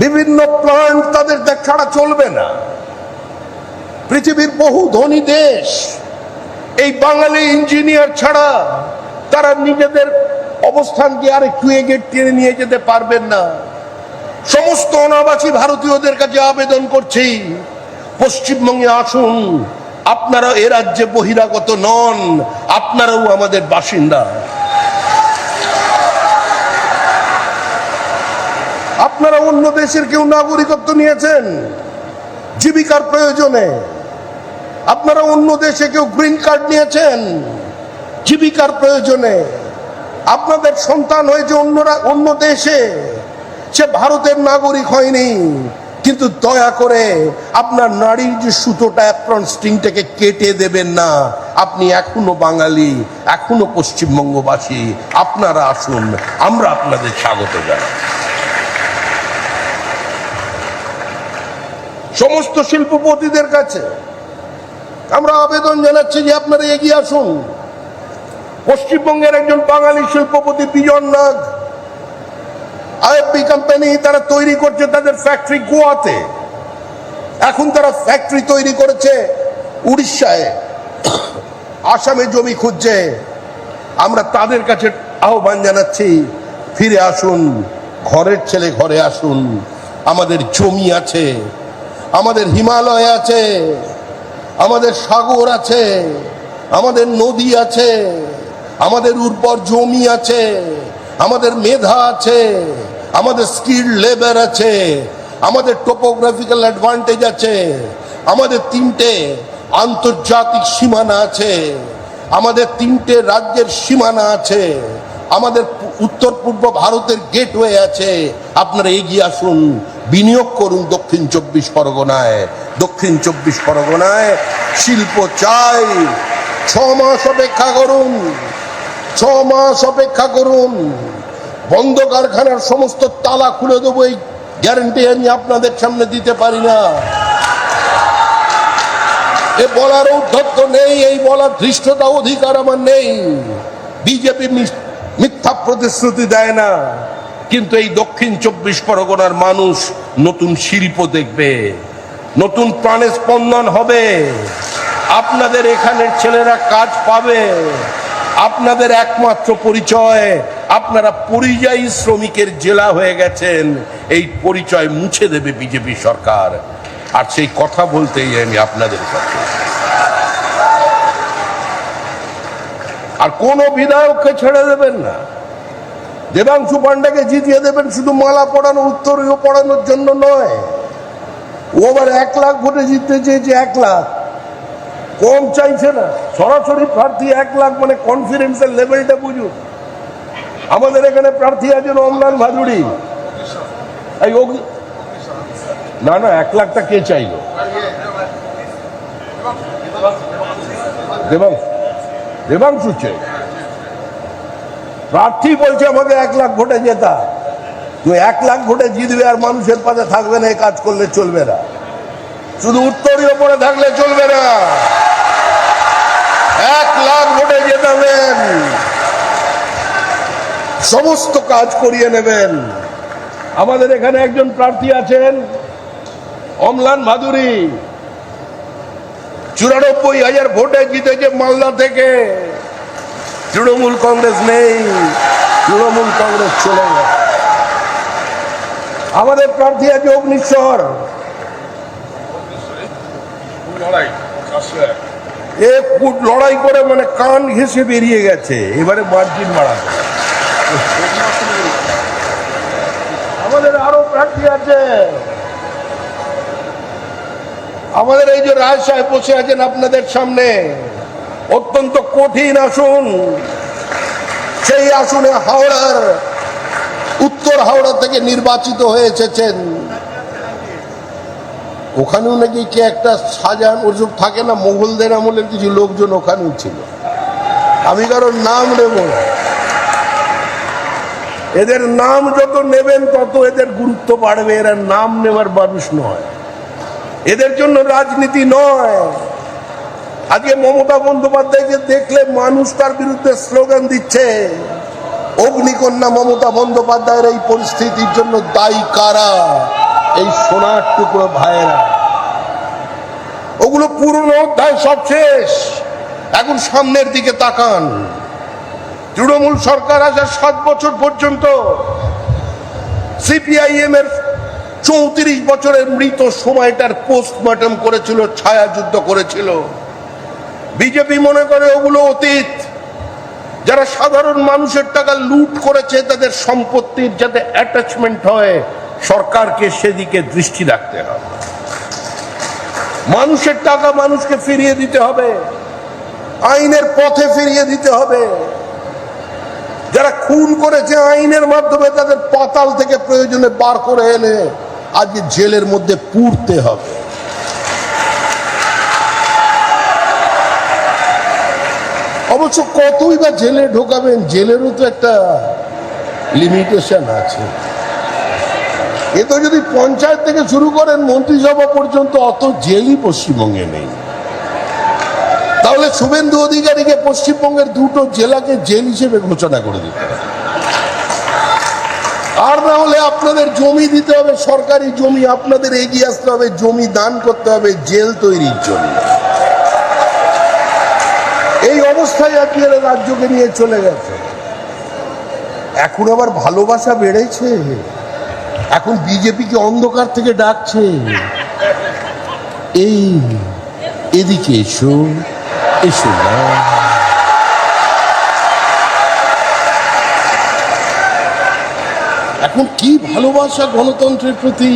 [SPEAKER 3] বিভিন্ন প্ল্যান্ট তাদের ছাড়া চলবে না। পৃথিবীর বহু ধনী দেশ এই বাঙালি ইঞ্জিনিয়ার ছাড়া তারা নিজেদের অবস্থানকে আর একটু এগিয়ে টেনে নিয়ে যেতে পারবেন না। সমস্ত অনাবাসী ভারতীয়দের কাছে আবেদন করছি, পশ্চিমবঙ্গে আসুন। আপনারা এ রাজ্যে বহিরাগত নন, আপনারাও আমাদের বাসিন্দা। আপনারা অন্য দেশের কেউ নাগরিকত্ব নিয়েছেন জীবিকার প্রয়োজনে, আপনারা অন্য দেশে কেউ গ্রিন কার্ড নিয়েছেন জীবিকার প্রয়োজনে, আপনাদের সন্তান হয়েছে অন্য দেশে, সে ভারতের নাগরিক হয়নি, কিন্তু দয়া করে আপনার নারীর যে সুতোটা অ্যাপ্রন স্ট্রিংটাকে কেটে দেবেন না। আপনি এখনো বাঙালি, এখনো পশ্চিমবঙ্গবাসী। আপনারা আসুন, আমরা আপনাদের স্বাগত জানাই। সমস্ত শিল্পপতিদের কাছে আমরা আবেদন জানাচ্ছি যে আপনারা এগিয়ে আসুন। পশ্চিমবঙ্গের একজন বাঙালি শিল্পপতি বিজন নাগ, আইএফবি কোম্পানি, তারা তৈরি করছে তাদের ফ্যাক্টরি গোয়াতে। এখন তারা ফ্যাক্টরি তৈরি করেছে উড়িষ্যায়, আসামে জমি খুঁজছে। আমরা তাদের কাছে আহ্বান জানাচ্ছি, ফিরে আসুন, ঘরের ছেলে ঘরে আসুন। আমাদের জমি আছে, আমাদের হিমালয় আছে, আমাদের সাগর আছে, আমাদের নদী আছে, আমাদের উর্বর জমি আছে, আমাদের মেধা আছে, আমাদের স্কিল লেবার আছে, আমাদের টোপোগ্রাফিক্যাল অ্যাডভান্টেজ আছে, আমাদের 3টে আন্তর্জাতিক সীমানা আছে, আমাদের 3টে রাজ্যের সীমানা আছে, আমাদের উত্তর পূর্ব ভারতের গেটওয়ে আছে। আপনারা এগিয়ে আসুন, বিনিয়োগ করুন দক্ষিণ 24 পরগনায়। দক্ষিণ 24 পরগনায় শিল্প চাই। 6 মাস অপেক্ষা করুন, 6 মাস অপেক্ষা করুন। বন্ধ কারখানার সমস্ত তালা খুলে দেবো, এই গ্যারান্টি আমি আপনাদের সামনে দিতে পারি না। এ বলার ঔদ্ধত্য নেই, এই বলার ধৃষ্টতা অধিকার আমার নেই। বিজেপি মিথ্যা প্রতিশ্রুতি দেয় না, কিন্তু এই দক্ষিণ 24 পরগনার মানুষ নতুন শিল্প দেখবে, নতুন প্রাণে স্পন্দন হবে। আপনাদের এখানের ছেলেরা কাজ পাবে। আপনাদের একমাত্র পরিচয়, আপনারা পরিযায়ী শ্রমিকের জেলা হয়ে গেছেন, এই পরিচয় মুছে দেবে বিজেপি সরকার। আর সেই কথা বলতেই আমি আপনাদের কাছে। আর কোন বিধায়ককে ছেড়ে দেবেন না। দেবাংশু পান্ডাকে জিতিয়ে দেবেন শুধু মালা পড়ানো, উত্তরীয় পড়ানোর জন্য নয়। ও আবার 1 লাখ ভোটে জিততে চেয়েছে, 1 লাখ কম চাইছে না। সরাসরি প্রার্থী 1 লাখ, মানে কনফিডেন্সের লেভেলটা বুঝুন। আমাদের এখানে প্রার্থী আছেন অমলান ভাদুড়ি। না না, 1 লাখটা কে চাইল? দেবাংশু চাই। প্রার্থী বলছে আমাকে 1 লাখ ভোটে জেতা। তো 1 লাখ ভোটে জিতবে আর মানুষের পাশে থাকবে না, এই কাজ করলে চলবে না। শুধু উত্তরীয় পড়ে থাকলে চলবে না। 1 লাখ ভোটে জেতাবেন, সমস্ত কাজ করিয়ে নেবেন। আমাদের এখানে একজন প্রার্থী আছেন অমলান ভাদুড়ি, 94,000 ভোটে জিতেছে মালদা থেকে। তৃণমূল কংগ্রেস নেই, তৃণমূল কংগ্রেস চলে গেছে। আমাদের প্রার্থী আছে অগ্নিশ্বর, লড়াই করে মানে কান ঘেঁষে বেরিয়ে গেছে, এবারে মার্জিন বাড়াবে। আমাদের আরো প্রার্থী আছে। আমাদের এই যে রায় সাহেব বসে আছেন আপনাদের সামনে, অত্যন্ত কঠিন আসন। সেই আসনে হাওড়ার উত্তর হাওড়া থেকে নির্বাচিত হয়ে এসেছেন। ওখানেও নাকি কে একটা সাজান ওসব থাকে না, মোগলদের আমলের কিছু লোকজন ওখানেও ছিল। আমি কারোর নাম নেব না, এদের নাম যত নেবেন তত এদের গুরুত্ব বাড়বে। এরা নাম নেওয়ার মানুষ নয়, এদের জন্য রাজনীতি নয়। আজকে মমতা বন্দ্যোপাধ্যায়কে দেখলে মানুষ তার বিরুদ্ধে স্লোগান দিচ্ছে। অগ্নিকন্যা মমতা বন্দ্যোপাধ্যায়ের এই পরিস্থিতির জন্য দায়ী কারা? এই সোনার টুকরো ভাইয়েরা। ওগুলো পুরনো অধ্যায়, সব শেষ। এখন সামনের দিকে তাকান। তৃণমূল সরকার আসার 7 বছর পর্যন্ত সিপিআইএম এর 34 বছরের মৃত সময়টার পোস্টমর্টম করেছিল, ছায়া যুদ্ধ করেছিল। বিজেপি মনে করে ওগুলো অতীত। যারা সাধারণ মানুষের টাকা লুট করেছে তাদের সম্পত্তির যাতে অ্যাটাচমেন্ট হয়, সরকারকে সেদিকে দৃষ্টি রাখতে হবে। মানুষের টাকা মানুষকে ফিরিয়ে দিতে হবে, আইনের পথে ফিরিয়ে দিতে হবে। যারা খুন করেছে আইনের মাধ্যমে তাদের পাতাল থেকে প্রয়োজনে বার করে এনে আজকে জেলের মধ্যে পুড়তে হবে। অবশ্য কতই বা জেলে ঢোকাবেন, জেলেরও তো একটা লিমিটেশন আছে। এ তো যদি পঞ্চায়েত থেকে শুরু করেন মন্ত্রিসভা পর্যন্ত অত জেলই পশ্চিমবঙ্গে নেই। তাহলে শুভেন্দু অধিকারীকে পশ্চিমবঙ্গের 2টো জেলাকে জেল হিসেবে ঘোষণা করে দিতে হবে। আর না হলে আপনাদের জমি দিতে হবে, সরকারি জমি আপনাদের এগিয়ে আসতে হবে, জমি দান করতে হবে জেল তৈরির জন্য। এই অবস্থায় আজকে রাজ্যকে নিয়ে চলে গেছে। এখন আবার ভালোবাসা বেড়েছে, এখন বিজেপিকে অন্ধকার থেকে ডাকছে, এই এদিকে এসো, এসো না। এখন কি ভালোবাসা গণতন্ত্রের প্রতি।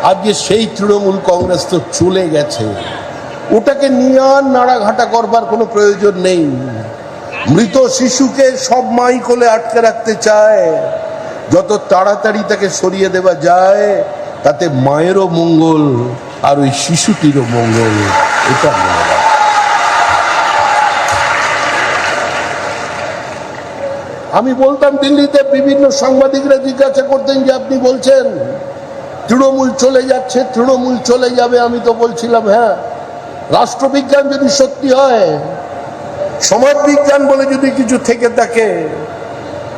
[SPEAKER 3] আজকে সেই তৃণমূল কংগ্রেস তো চলে গেছে, ওটাকে নিয়ে আর নাড়াঘাটা করবার কোনো প্রয়োজন নেই। মৃত শিশুকে সব মাই কোলে আটকে রাখতে চায়, যত তাড়াতাড়ি তাকে সরিয়ে দেওয়া যায় তাতে মায়েরও মঙ্গল আর ওই শিশুটিরও মঙ্গল। এটা মনে রাখবে। আমি বলতাম দিল্লিতে বিভিন্ন সাংবাদিকরা জিজ্ঞাসা করতেন যে আপনি বলছেন তৃণমূল চলে যাচ্ছে, তৃণমূল চলে যাবে। আমি তো বলছিলাম হ্যাঁ, রাষ্ট্রবিজ্ঞান যদি সত্যি হয়, সমাজ বিজ্ঞান বলে যদি কিছু থেকে থাকে,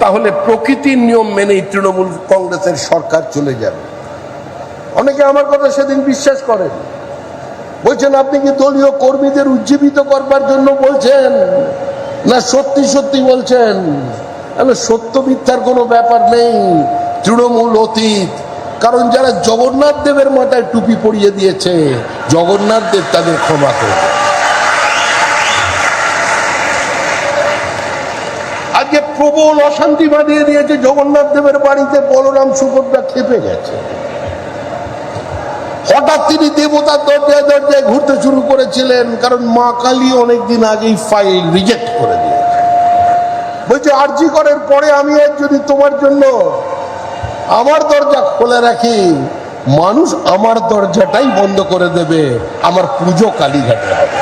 [SPEAKER 3] তাহলে প্রকৃতির নিয়ম মেনেই তৃণমূল কংগ্রেসের সরকার চলে যাবে। অনেকে আমার কথা সেদিন বিশ্বাস করেন, বলছেন আপনি কি দলীয় কর্মীদের উজ্জীবিত করবার জন্য বলছেন না সত্যি সত্যি বলছেন? তাহলে সত্য মিথ্যার কোনো ব্যাপার নেই, তৃণমূল অতীত। কারণ যারা জগন্নাথ দেবের মাথায় টুপি পরিয়ে দিয়েছে, জগন্নাথ দেব তাদের ক্ষমা করবে। আজকে প্রবল অশান্তি বাঁধিয়ে দিয়েছে জগন্নাথ দেবের বাড়িতে। বলরাম সুভদ্রা খেপে গেছে। হঠাৎ তিনি দেবতার দরজায় দরজায় ঘুরতে শুরু করেছিলেন, কারণ মা কালী অনেকদিন আগেই ফাইল রিজেক্ট করে দিয়েছে। বলছে আরজি করার পরে আমি আজ যদি তোমার জন্য আমার দরজা খোলা রাখি, মানুষ আমার দরজাটাই বন্ধ করে দেবে, আমার পুজো কালীঘাটে হবে।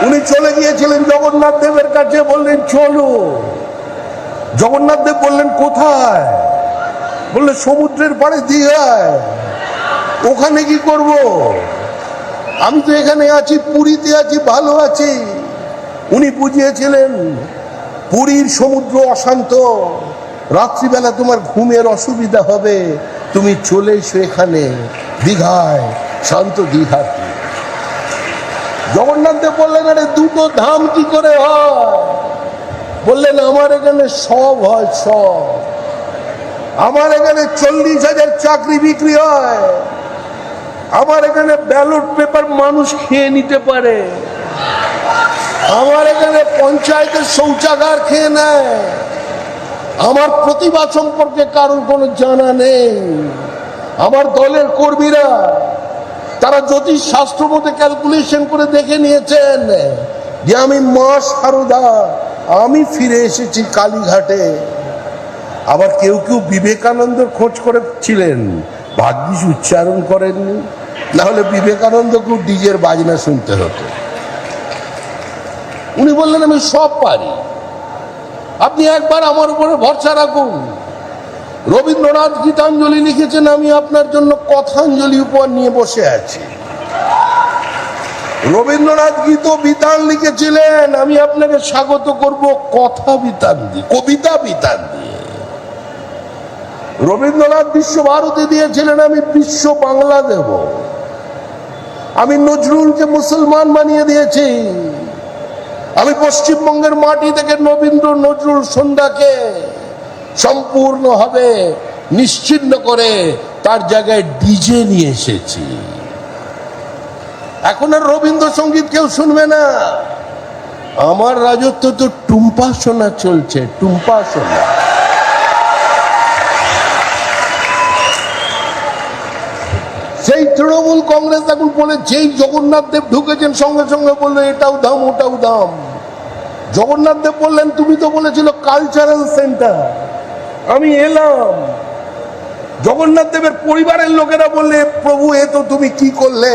[SPEAKER 3] উনি চলে গিয়েছিলেন জগন্নাথ দেবের কাছে, বললেন চলো। জগন্নাথ দেব বললেন কোথায়? বললে সমুদ্রের পাড়ে দীঘায়। ওখানে কি করব? আমি তো এখানে আছি, পুরীতে আছি, ভালো আছি। উনি বুঝিয়েছিলেন পুরীর সমুদ্র অশান্ত, রাত্রিবেলা তোমার ঘুমের অসুবিধা হবে, তুমি চলে এসো এখানে দীঘায়, শান্ত দীঘা। জগন্নাথ দেব বললেন আরে 2টো ধাম কি করে হয়? বললেন আমার এখানে সব হয়, সব। আমার এখানে 40,000 চাকরি বিক্রি হয়, আমার এখানে ব্যালট পেপার মানুষ খেয়ে নিতে পারে, আমার এখানে পঞ্চায়েতের শৌচাগার খেয়ে নেয়, আমার প্রতিভা সম্পর্কে কারোর কোনো জানা নেই। আমার দলের কর্মীরা তারা জ্যোতিষ শাস্ত্র মতে ক্যালকুলেশন করে দেখে নিয়েছেন যে আমি মা শারদা, আমি ফিরে এসেছি কালীঘাটে। আবার কেউ কেউ বিবেকানন্দের খোঁজ করেছিলেন, ভাগ্যিস উচ্চারণ করেননি, না হলে বিবেকানন্দকেও ডিজের বাজনা শুনতে হতো। উনি বললেন আমি সব পারি, আপনি একবার আমার উপরে ভরসা রাখুন। রবীন্দ্রনাথ গীতাঞ্জলি লিখেছেন, আমি আপনার জন্য কথাঞ্জলি উপহার নিয়ে বসে আছি। রবীন্দ্রনাথ গীত বিতান লিখেছিলেন, আমি আপনাকে স্বাগত করব কথা বিতান দিয়ে, কবিতা বিতান দিয়ে। রবীন্দ্রনাথ বিশ্বভারতী দিয়েছিলেন, আমি বিশ্ব বাংলা দেব। আমি নজরুলকে মুসলমান বানিয়ে দিয়েছি। আমি পশ্চিমবঙ্গের মাটি থেকে রবীন্দ্র নজরুল সন্ধ্যাকে সম্পূর্ণভাবে নিশ্চিহ্ন করে তার জায়গায় ডিজে নিয়ে এসেছি। এখন আর রবীন্দ্রসঙ্গীত কেউ শুনবে না। আমার রাজত্ব তো টুম্পা সোনা চলছে, টুম্পা সোনা। সেই তৃণমূল কংগ্রেস এখন বলে, যেই জগন্নাথ দেব ঢুকেছেন সঙ্গে সঙ্গে বললো এটাও দাম ওটাও দাম। জগন্নাথ দেব বললেন, তুমি তো বলেছিল কালচারাল সেন্টার, আমি এলাম। জগন্নাথ দেবের পরিবারের লোকেরা বললে, প্রভু এ তো তুমি কি করলে?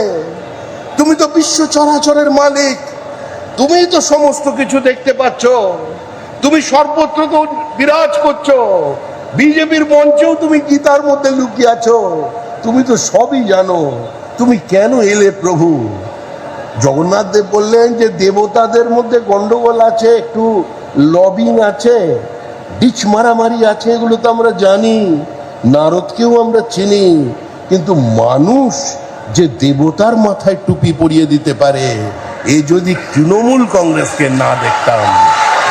[SPEAKER 3] তুমি তো বিশ্ব চরাচরের মালিক, তুমি তো সমস্ত কিছু দেখতে পাচ্ছ, তুমি সর্বত্র তো বিরাজ করছো, বিজেপির মঞ্চেও তুমি গীতার মধ্যে লুকিয়ে আছো, তুমি তো সবই জানো, তুমি কেন এলে প্রভু? জগন্নাথ দেব বললেন যে দেবতাদের মধ্যে গন্ডগোল আছে, একটু লবিং আছে, ডিচ মারামারি আছে, এগুলো তো আমরা জানি, নারদকেও আমরা চিনি, কিন্তু মানুষ যে দেবতার মাথায় টুপি পরিয়ে দিতে পারে, এ যদি তৃণমূল কংগ্রেসকে না দেখতাম,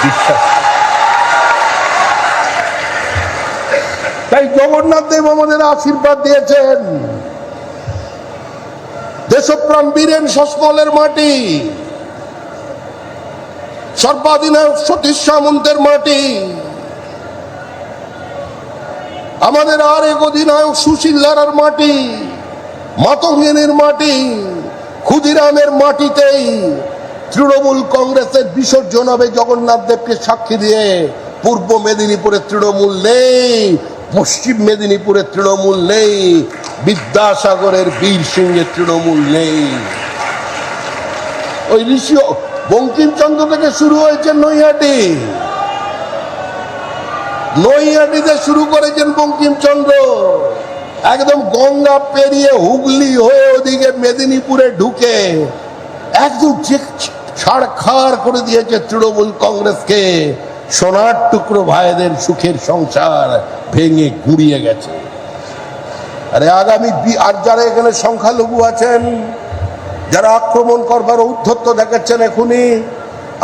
[SPEAKER 3] বিশ্বাস। তাই জগন্নাথ দেব আমাদের আশীর্বাদ দিয়েছেন। দেশপ্রাণ বীরেন শাসমলের মাটি, সর্বাধিনায়ক সতীশ সামন্তের মাটি, আমাদের আর এক অধিনায়ক সুশীল ধারার মাটি, মাতঙ্গিনীর মাটি, ক্ষুদিরামের মাটিতেই তৃণমূল কংগ্রেসের বিসর্জন হবে জগন্নাথ দেবকে সাক্ষী দিয়ে। পূর্ব মেদিনীপুরে তৃণমূল নেই, পশ্চিম মেদিনীপুরে তৃণমূল নেই, বিদ্যাসাগরের বীর সিংহের তৃণমূল নেই। ওই ঋষি বঙ্কিমচন্দ্র থেকে শুরু হয়েছে নৈহাটি, নৈহাটিতে শুরু করেছেন বঙ্কিমচন্দ্র, একদম গঙ্গা পেরিয়ে হুগলি হয়ে ওদিকে মেদিনীপুরে ঢুকে একদম ছাড়খাড় করে দিয়েছে তৃণমূল কংগ্রেসকে। সোনার টুকরো ভাইদের সুখের সংসার ভেঙে গুড়িয়ে গেছে। আরে আগামী আর যারা এখানে সংখ্যালঘু আছেন, যারা আক্রমণ করবার ঔদ্ধত্য দেখাচ্ছেন, এখনই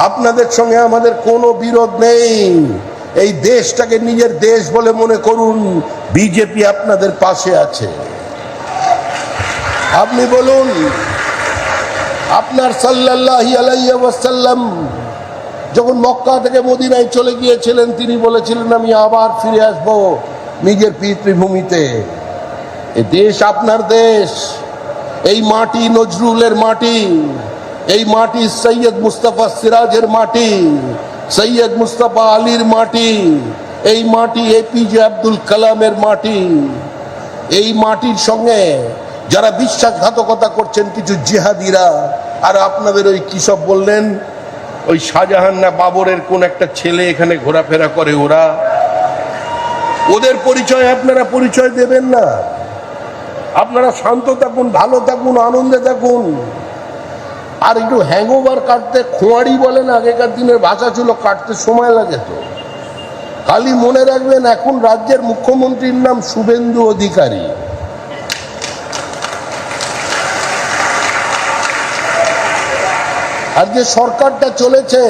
[SPEAKER 3] আপনাদের সঙ্গে আমাদের কোনো বিরোধ নেই। এই দেশটাকে নিজের দেশ বলে মনে করুন, বিজেপি আপনাদের পাশে আছে। আপনি বলুন, আপনার সাল্লাল্লাহু আলাইহি ওয়াসাল্লাম যখন মক্কা থেকে মদিনায় চলে গিয়েছিলেন, তিনি বলেছিলেন আমি আবার ফিরে আসব নিজের পিতৃভূমিতে। এই দেশ আপনার দেশ, এই মাটি নজরুলের মাটি, এই মাটি সৈয়দ মুস্তাফা সিরাজের মাটি, সৈয়দ মুস্তাফা আলীর মাটি, এই মাটি এপিজে আব্দুল কালামের মাটি। এই মাটির সঙ্গে যারা বিশ্বাসঘাতকতা করছেন কিছু জিহাদিরা, আর আপনাদের ওই কি সব বললেন, ওই শাহজাহান না বাবরের কোন একটা ছেলে এখানে ঘোরাফেরা করে, ওদের পরিচয় আপনারা পরিচয় দেবেন না। আপনারা শান্ত থাকুন, ভালো থাকুন, আনন্দে থাকুন। আর একটু হ্যাংওভার কাটতে, খোঁয়াড়ি বলেন আগেকার দিনের ভাষা ছিল, কাটতে সময় লাগে তো। খালি মনে রাখবেন, এখন রাজ্যের মুখ্যমন্ত্রীর নাম শুভেন্দু অধিকারী। আর যে সরকারটা চলেছে,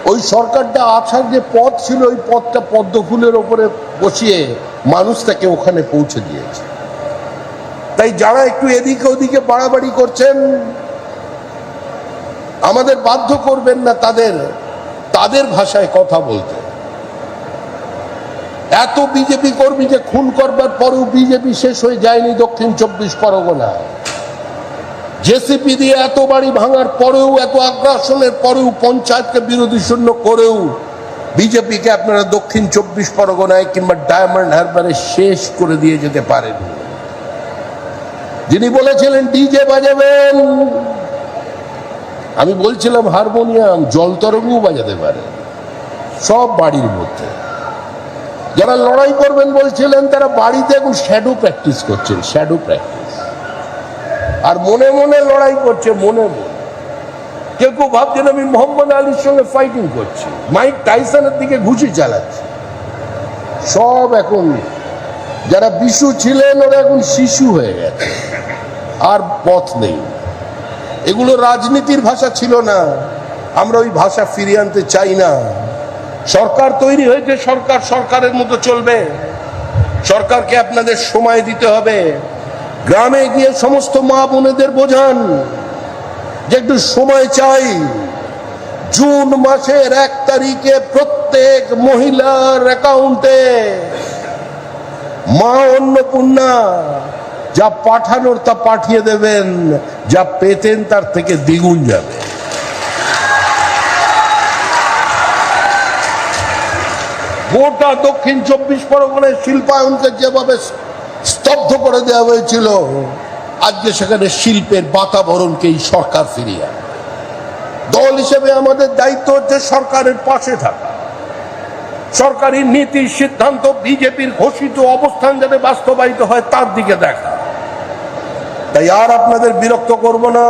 [SPEAKER 3] ওই সরকারটা আসার যে পথ ছিল, ওই পথটা পদ্ম ফুলের ওপরে বসিয়ে মানুষ তাকে ওখানে পৌঁছে দিয়েছে। তাই যারা একটু এদিকে ওদিকে বাড়াবাড়ি করছেন, আমাদের বাধ্য করবেন না তাদের ভাষায় কথা বলতে। এত বিজেপি কর্মীকে খুন করবার পরেও বিজেপি শেষ হয়ে যায়নি দক্ষিণ 24 পরগনায়। জেসিপি দিয়ে এত বাড়ি ভাঙার পরেও, এত আগ্রাসনের পরেও, পঞ্চায়েতকে বিরোধী শূন্য করেও বিজেপিকে আপনারা দক্ষিণ 24 পরগনায় কিংবা ডায়মন্ড হারবারে শেষ করে দিয়ে যেতে পারেন। যিনি বলেছিলেন ডিজে বাজাবেন, আমি বলছিলাম হারমোনিয়াম, জল তরঙ্গও বাজাতে পারে সব বাড়ির মধ্যে। যারা লড়াই করবেন বলছিলেন তারা বাড়িতে এখন শ্যাডো প্র্যাকটিস করছেন, শ্যাডো প্র্যাকটিস, আর মনে মনে লড়াই করছে, মনে মনে। কেউ কেউ ভাবছেন আমি মোহাম্মদ আলীর সঙ্গে ফাইটিং করছি, মাইক টাইসনের দিকে ঘুষি চালাচ্ছি। সব এখন যারা বিশু ছিলেন ওরা এখন শিশু হয়ে গেছে, আর পথ নেই। এগুলো রাজনীতির ভাষা ছিল না, আমরা ওই ভাষা ফিরিয়ে আনতে চাই না। সরকার তৈরি হয়েছে, সরকার সরকারের মতো চলবে। সরকারকে আপনাদের সময় দিতে হবে। গ্রামে গিয়ে সমস্ত মা বোনেদের বোঝান যে একটু সময় চাই। জুন মাসের 1 তারিখে প্রত্যেক মহিলার অ্যাকাউন্টে মা অন্নপূর্ণা যা পাঠানোর তা পাঠিয়ে দেবেন, যা পেতেন তার থেকে দ্বিগুণ যাবে। গোটা দক্ষিণ 24 পরগনায় শিল্পায়নকে যেভাবে স্তব্ধ করে দেওয়া হয়েছিল, আজকে সেখানে শিল্পের বাতাবরণকে এই সরকার ফিরিয়ে আনে। দল হিসেবে আমাদের দায়িত্ব হচ্ছে সরকারের পাশে থাকা, সরকারি নীতি সিদ্ধান্ত, বিজেপির ঘোষিত অবস্থান যাতে বাস্তবায়িত হয় তার দিকে দেখা। তাই আর আপনাদের বিরক্ত করব না।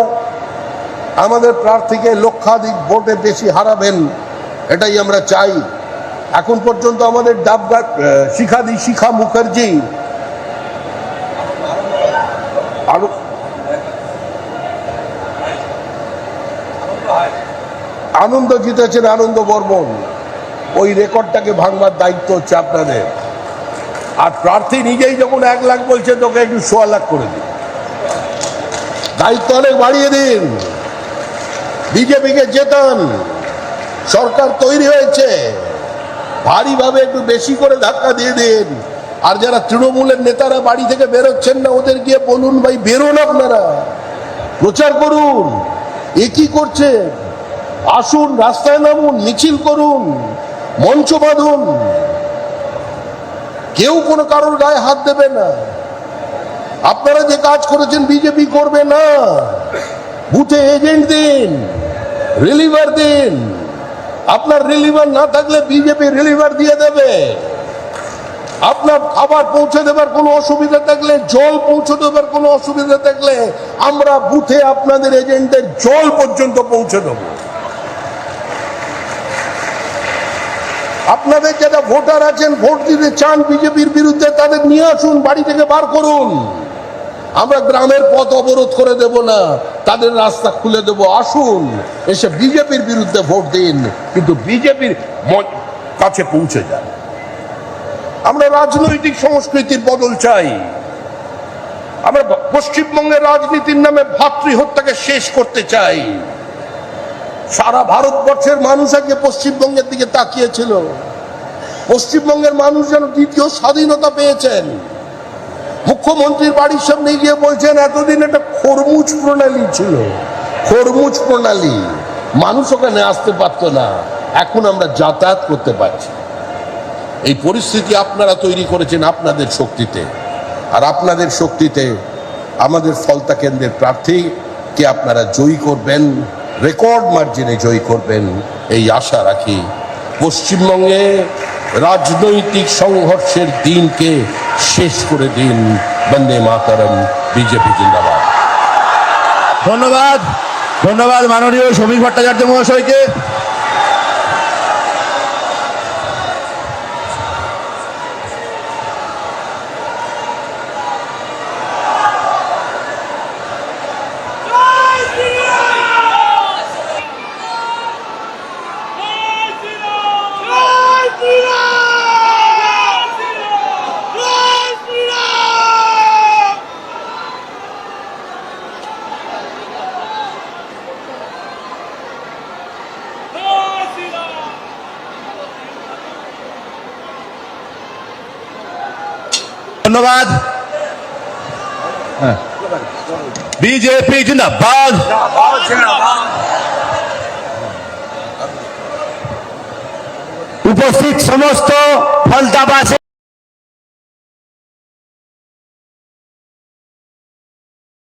[SPEAKER 3] আমাদের প্রার্থীকে লক্ষাধিক ভোটে বেশি হারাবেন, এটাই আমরা চাই। এখন পর্যন্ত আমাদের ডাবঘাট শিখা মুখার্জি আনন্দ জিতেছেন, আনন্দ বর্মন। ওই রেকর্ডটাকে ভাঙবার দায়িত্ব হচ্ছে আপনাদের। আর প্রার্থী নিজেই যখন 1 লাখ বলছে, তোকে একটু 1.25 লাখ করে দিন, দায়িত্ব অনেক বাড়িয়ে দিন, বিজেপিকে জেতান। সরকার তৈরি হয়েছে, ভারীভাবে একটু বেশি করে ধাক্কা দিয়ে দিন। আর যারা তৃণমূলের নেতারা বাড়ি থেকে বেরোচ্ছেন না, ওদের গিয়ে বলুন ভাই বেরোন, আপনারা প্রচার করুন। এ কি করছে? আসুন, রাস্তায় নামুন, মিছিল করুন, মঞ্চ বাঁধুন। কেউ কোনো কারোর গায়ে হাত দেবে না। আপনারা যে কাজ করেছেন বিজেপি করবে না। বুথে এজেন্ট দিন, রিলিভার দিন। আপনার রিলিভার না থাকলে বিজেপি রিলিভার দিয়ে দেবে। আপনার খাবার পৌঁছে দেবার কোনো অসুবিধা থাকলে, জল পৌঁছে দেবার কোনো অসুবিধা থাকলে, আমরা বুথে আপনাদের এজেন্টদের জল পর্যন্ত পৌঁছে দেব। আপনাদের যারা ভোটার আছেন, ভোট দিতে চান বিজেপির বিরুদ্ধে, তাদের নিয়ে আসুন, বাড়ি থেকে বার করুন। আমরা গ্রামের পথ অবরোধ করে দেব না, তাদের রাস্তা খুলে দেব। আসুন, এসে বিজেপির বিরুদ্ধে ভোট দিন, কিন্তু বিজেপির কাছে পৌঁছে যান। আমরা রাজনৈতিক সংস্কৃতির বদল চাই। আমরা পশ্চিমবঙ্গের রাজনীতির নামে ভাতৃ হত্যাকে শেষ করতে চাই। সারা ভারতবর্ষের মানুষ আজকে পশ্চিমবঙ্গের দিকে তাকিয়েছিল। পশ্চিমবঙ্গের মানুষ যেন দ্বিতীয় স্বাধীনতা পেয়েছেন। মুখ্যমন্ত্রীর বাড়ির সামনে গিয়ে বলছেন এতদিন একটা খরমুজ প্রণালী ছিল, খরমুজ প্রণালী, মানুষ ওখানে আসতে পারতো না, এখন আমরা যাতায়াত করতে পারছি। এই পরিস্থিতি আপনারা তৈরি করেছেন আপনাদের শক্তিতে। আর আপনাদের শক্তিতে আমাদের ফলতা কেন্দ্রের প্রার্থীকে আপনারা জয়ী করবেন, রেকর্ড মার্জিনে জয়ী করবেন, এই আশা রাখি। পশ্চিমবঙ্গে রাজনৈতিক সংঘর্ষের দিনকে শেষ করে দিন। বন্দে মাতরম, বিজেপি জিন্দাবাদ।
[SPEAKER 1] ধন্যবাদ, ধন্যবাদ মাননীয় শ্রমিক ভট্টাচার্য মহাশয়কে। ধন্যবাদ। বিজেপি জিন্দাবাদ। উপস্থিত সমস্ত ফলতাবাসী